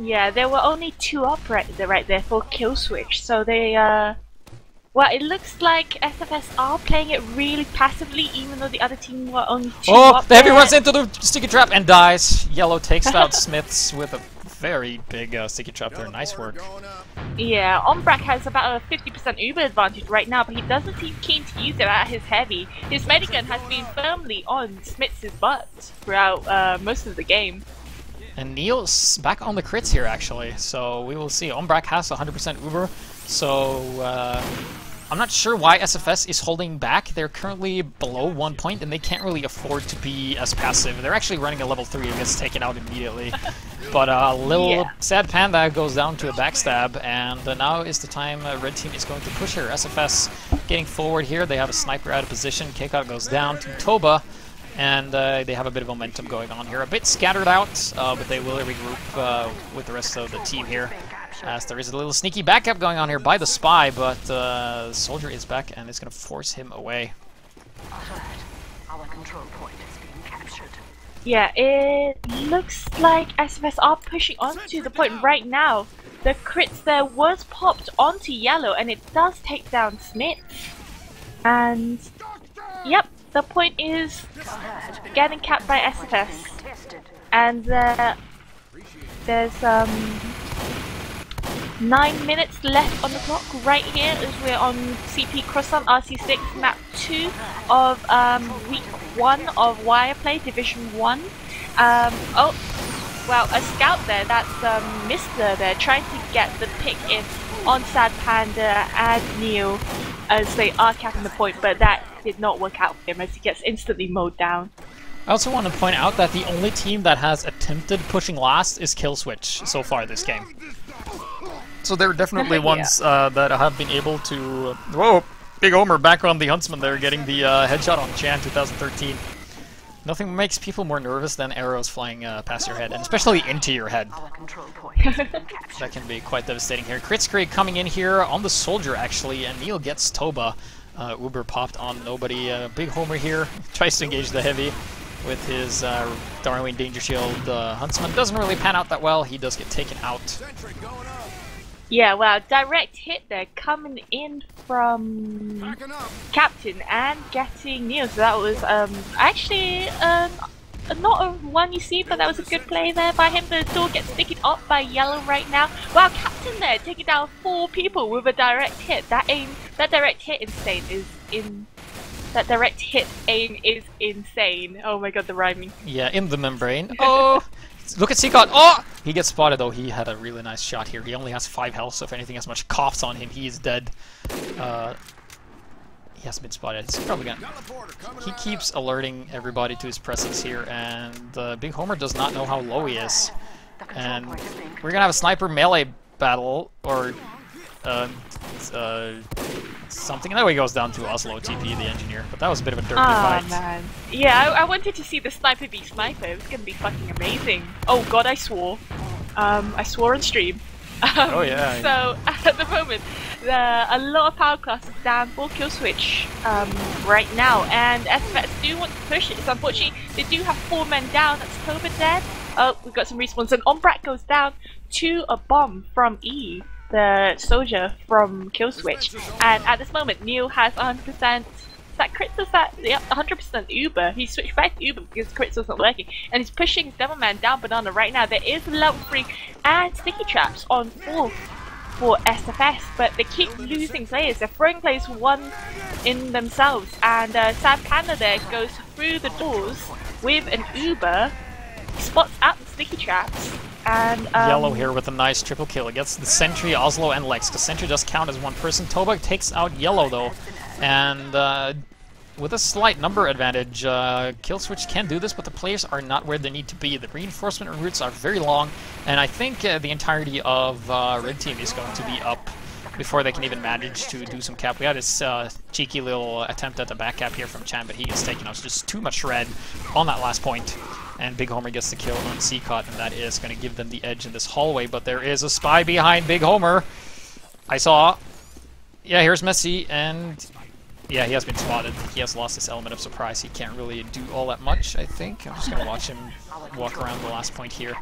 Yeah, there were only 2 up right there for Killswitch, so they, well, it looks like SFS are playing it really passively, even though the other team were only 2 up the heavy there. runs into the sticky trap and dies. Yellow takes out Smiths with a very big sticky trap there. Nice work. Yeah, Ombrak has about a 50% Uber advantage right now, but he doesn't seem keen to use it at his heavy. His medigun has been firmly on Smiths' butt throughout most of the game. And Neil's back on the crits here, actually, so we will see. Ombrak has 100% Uber, so I'm not sure why SFS is holding back. They're currently below 1 point, and they can't really afford to be as passive. They're actually running a level 3 and gets taken out immediately. But little Sad Panda goes down to a backstab, and now is the time Red Team is going to push here. SFS getting forward here. They have a sniper out of position. Keikout goes down to Toba. And they have a bit of momentum going on here. A bit scattered out, but they will regroup with the rest of the team here. As there is a little sneaky backup going on here by the spy, but Soldier is back and is going to force him away. Our control point is being captured. Yeah, it looks like SFS are pushing onto the point right now. The crits there was popped onto Yellow, and it does take down Smith. And, yep. The point is getting capped by SFS, and there's 9 minutes left on the clock right here as we're on CP Croissant RC6 map 2 of week 1 of Wireplay Division 1. Oh, well, a scout there, that's Mr. there, trying to get the pick in on Sad Panda and Neo as they are capping the point, but that did not work out for him as he gets instantly mowed down. I also want to point out that the only team that has attempted pushing last is Killswitch so far this game. So there are definitely ones that have been able to... Whoa! Big Homer back on the Huntsman there, getting the headshot on Chan 2013. Nothing makes people more nervous than arrows flying past your head, and especially into your head. That can be quite devastating here. Kritzkrieg coming in here on the Soldier, actually, and Neil gets Toba. Uber popped on nobody. Big Homer here tries to engage the heavy with his Darwin Danger Shield. Huntsman doesn't really pan out that well. He does get taken out. Yeah, well, direct hit there coming in from Captain and getting Neil. So that was actually not a one you see, but that was a good play there by him. The door gets sticking up by Yellow right now. Wow, Captain there taking down 4 people with a direct hit. That direct hit aim is insane. Oh my god, the rhyming. Yeah, in the membrane. Oh! Look at Seacon. Oh! He gets spotted though. He had a really nice shot here. He only has 5 health, so if anything has much coughs on him, he is dead. He hasn't been spotted. He's probably gonna... He keeps alerting everybody to his presence here, and Big Homer does not know how low he is. And we're gonna have a sniper melee battle, or something. And there he goes down to Oslo TP, the engineer. But that was a bit of a dirty fight. Man. Yeah, I wanted to see the sniper be sniper. It was gonna be fucking amazing. Oh god, I swore. I swore on stream. Oh yeah. So at the moment, a lot of power classes down for kill switch right now, and SFX do want to push it. So unfortunately, they do have 4 men down. That's Toba dead. Oh, we've got some respawns, and Ombrak goes down to a bomb from E, the soldier from kill switch. And at this moment, Neil has 100%. That crits is that, yep, 100% Uber. He switched back to Uber because crits wasn't working, and he's pushing Devilman down Banana right now. There is level 3 and sticky traps on 4 for SFS, but they keep losing players. They're throwing players one in themselves, and Sam Panda there goes through the doors with an Uber, spots out the sticky traps, and Yellow here with a nice triple kill. It gets the Sentry, Oslo, and Lex, because Sentry does count as one person. Toba takes out Yellow though, and with a slight number advantage, Killswitch can do this, but the players are not where they need to be. The reinforcement routes are very long, and I think the entirety of Red Team is going to be up before they can even manage to do some cap. We had this cheeky little attempt at a back cap here from Chan, but he gets taken out. It's just too much red on that last point, and Big Homer gets the kill on Seacot, and that is going to give them the edge in this hallway, but there is a spy behind Big Homer. I saw. Yeah, here's Messi, and yeah, he has been spotted. He has lost this element of surprise. He can't really do all that much, I think. I'm just going to watch him walk around the last point here.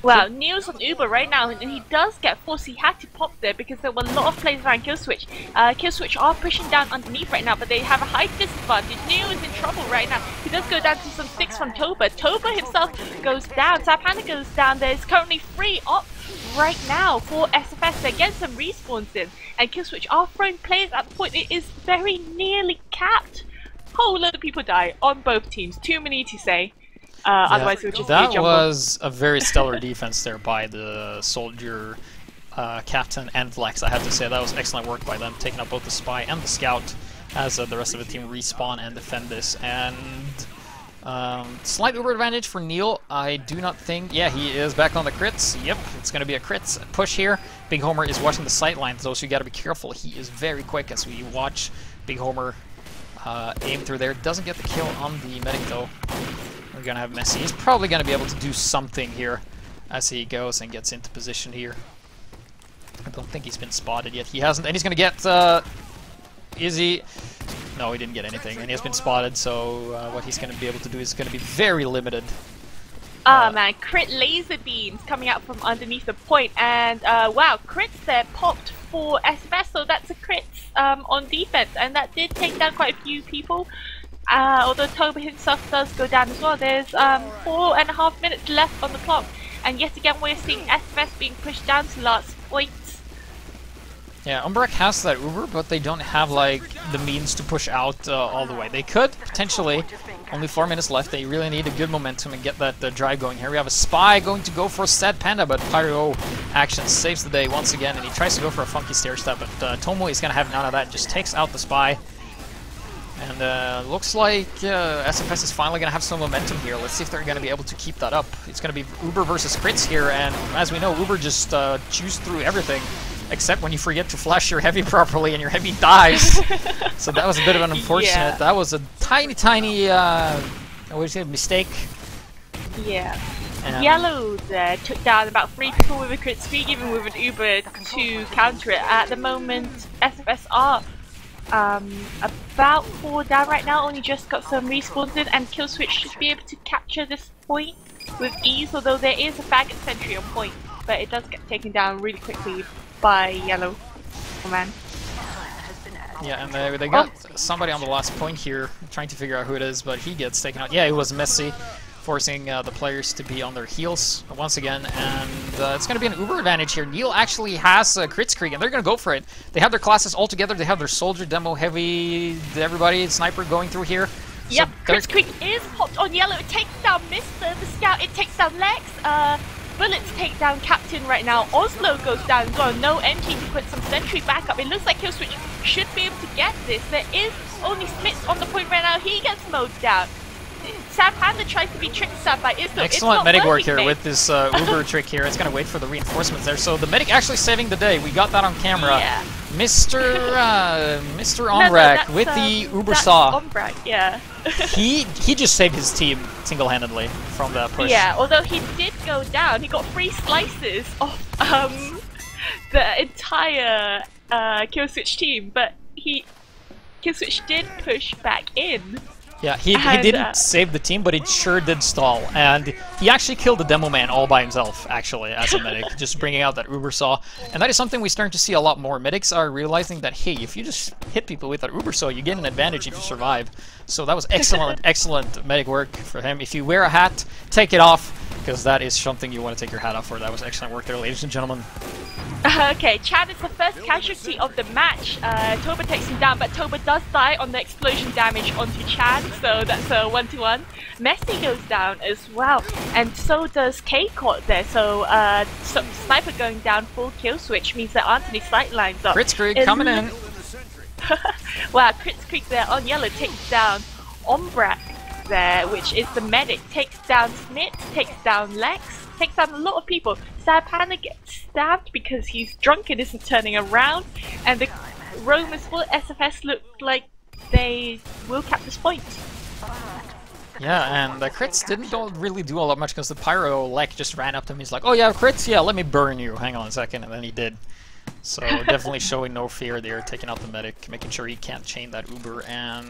Wow, Neil's on Uber right now, and he does get forced. He had to pop there because there were a lot of players around Killswitch. Killswitch are pushing down underneath right now, but they have a high disadvantage. Neil is in trouble right now. He does go down to some sticks from Toba. Toba himself goes down. Sapana goes down. There's currently 3 up right now for SFS. They're getting some respawns in, and Killswitch are throwing players at the point. It is very nearly capped. Whole lot of people die on both teams. Too many to say. Otherwise, it would just be a that jumble. was a very stellar defense there by the soldier captain and Flex. I have to say that was excellent work by them, taking out both the spy and the scout as the rest of the team respawn and defend this. And slight Uber advantage for Neil. I do not think. Yeah, he is back on the crits. Yep, it's going to be a crits push here. Big Homer is watching the sight lines though, so you got to be careful. He is very quick as we watch Big Homer aim through there. Doesn't get the kill on the medic though. We're gonna have Messi. He's probably gonna be able to do something here as he goes and gets into position here. I don't think he's been spotted yet. He hasn't, and he's gonna get. Is he? No, he didn't get anything, and he has been spotted. So what he's gonna be able to do is gonna be very limited. Man, crit laser beams coming out from underneath the point, and wow, crits there popped for SFS. So that's a crit on defense, and that did take down quite a few people. Although Toba himself does go down as well. There's 4.5 minutes left on the clock, and yet again we're seeing SFS being pushed down to last point. Yeah, Umbrak has that Uber, but they don't have like the means to push out all the way. They could potentially. Only 4 minutes left. They really need a good momentum and get that drive going here. We have a spy going to go for Sad Panda, but Pyro action saves the day once again, and he tries to go for a funky stair step, but Tomo is going to have none of that and just takes out the spy. And looks like SFS is finally going to have some momentum here. Let's see if they're going to be able to keep that up. It's going to be Uber versus crits here, and as we know, Uber just chews through everything, except when you forget to flash your heavy properly and your heavy dies. So that was a bit of an unfortunate. Yeah. That was a tiny, what do you say, mistake. Yeah. Yellow there took down about 3 people with a crit streak, even with an Uber to counter it. At the moment, SFS are about 4 down right now, only just got some respawns in, and Killswitch should be able to capture this point with ease, although there is a faggot sentry on point, but it does get taken down really quickly by Yellow. Oh man. Yeah, and they got somebody on the last point here, trying to figure out who it is, but he gets taken out. Yeah, it was Messi, forcing the players to be on their heels once again, and it's going to be an Uber advantage here. Neil actually has a crit streak, and they're going to go for it. They have their classes all together. They have their soldier, demo, heavy, everybody, sniper going through here. Yep, So crit streak is popped on Yellow. It takes down Mr. the Scout. It takes down Lex. Bullets take down Captain right now. Oslo goes down as well. No entry to put some sentry back up. It looks like Killswitch should be able to get this. There is only Smith on the point right now. He gets mowed down. Sam Panda tries to be tricked by Islo. Excellent medic work here with this Uber trick here. It's going to wait for the reinforcements there. So the medic actually saving the day. We got that on camera. Yeah. Mr. Ombrak with the Uber saw. Ombrak, yeah. he just saved his team single-handedly from that push. Yeah, although he did go down. He got 3 slices off the entire Killswitch team, but Killswitch did push back in. Yeah, he didn't save the team, but it sure did stall. And he actually killed the demo man all by himself, actually, as a medic, just bringing out that Uber Saw. And that is something we're starting to see a lot more. Medics are realizing that, hey, if you just hit people with that Uber Saw, you get an advantage if you survive. So that was excellent, excellent medic work for him. If you wear a hat, take it off, because that is something you want to take your hat off for. That was excellent work there, ladies and gentlemen. Okay, Chad is the first casualty of the match. Toba takes him down, but Toba does die on the explosion damage onto Chad, so that's a 1-to-1. Messi goes down as well, and so does K-Caught there, so Sniper going down full kill switch means that Anthony's sight lines up. Kritzkrieg coming in. Wow, Kritzkrieg there on yellow takes down Ombrak there, which is the medic, takes down Smith, takes down Lex, takes down a lot of people. Sad Panda gets stabbed because he's drunk and isn't turning around, and the Romans full SFS look like they will cap this point. Yeah, and the crits don't really do all that much because the Pyro Lek just ran up to him. He's like, oh yeah, crits? Yeah, let me burn you. Hang on a second, and then he did. So definitely showing no fear there, taking out the medic, making sure he can't chain that Uber, and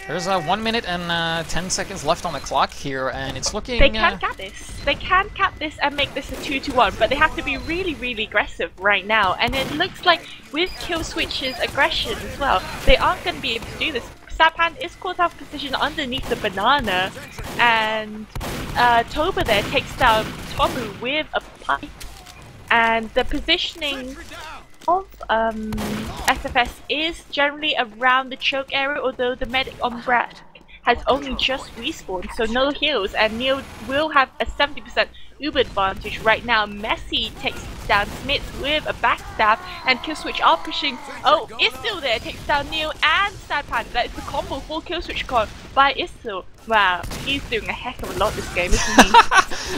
there's 1 minute and 10 seconds left on the clock here, and it's looking... They can cap this. They can cap this and make this a 2-to-1, but they have to be really, really aggressive right now, and it looks like with Killswitch's aggression as well, they aren't going to be able to do this. Sapan is caught out of position underneath the banana, and Toba there takes down Tomu with a pipe. And the positioning of SFS is generally around the choke area, although the medic on Brad has only just respawned, so no heals, and Neil will have a 70% Uber advantage right now. Messi takes down Smith with a backstab, and Killswitch are pushing. Oh, Istil there takes down Neil and Sadpan. That is the combo for Killswitch card by Istil. Wow, he's doing a heck of a lot this game, isn't he?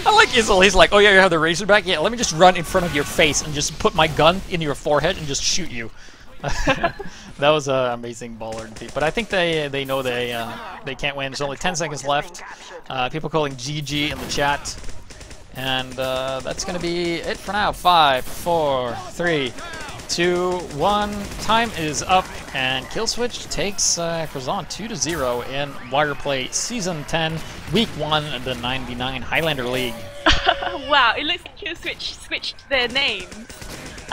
I like Istil. He's like, oh yeah, you have the Razorback? Yeah, let me just run in front of your face and just put my gun in your forehead and just shoot you. That was an amazing baller indeed. But I think they know they can't win. There's only 10 seconds left. People calling GG in the chat. And that's going to be it for now. 5, 4, 3, 2, 1. Time is up, and Killswitch takes Croissant 2-0 in Wireplay Season 10, Week 1 the 99 Highlander League. Wow, it looks like Killswitch switched their names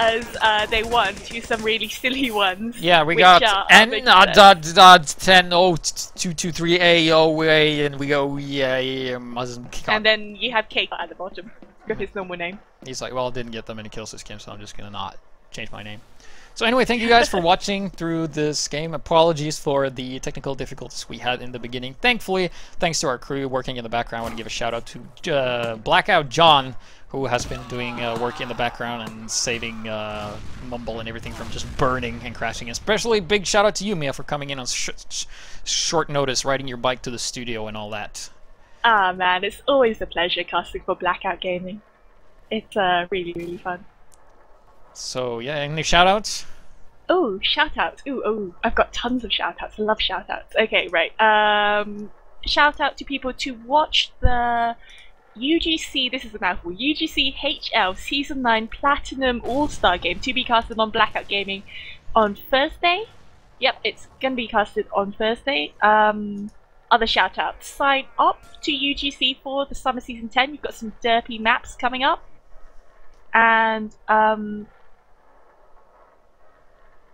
as they won to some really silly ones. Yeah, we got N.100223AOA, and we go and then you have Cake at the bottom with his normal name. He's like, well, I didn't get that many kills this game, so I'm just gonna not change my name. So anyway, thank you guys for watching through this game. Apologies for the technical difficulties we had in the beginning. Thankfully, thanks to our crew working in the background, I want to give a shout out to Blackout John, who has been doing work in the background and saving Mumble and everything from just burning and crashing. Especially big shout out to you, Mia, for coming in on short notice, riding your bike to the studio and all that. Ah man, it's always a pleasure casting for Blackout Gaming. It's really, really fun. So yeah, any shout outs? Oh, shout outs. Ooh, I've got tons of shout outs. I love shout outs. Okay, right. Shout out to people to watch the UGC, this is a mouthful, UGC HL Season 9 Platinum All-Star game to be casted on Blackout Gaming on Thursday. Yep, it's going to be casted on Thursday. Other shout-outs. Sign up to UGC for the Summer Season 10. You've got some derpy maps coming up. And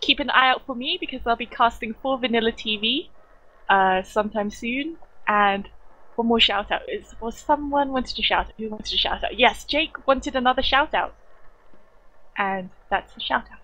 keep an eye out for me because I'll be casting for Vanilla TV sometime soon. And one more shout out was someone wanted to shout out. Who wanted to shout out? Yes, Jake wanted another shout out. And that's a shout out.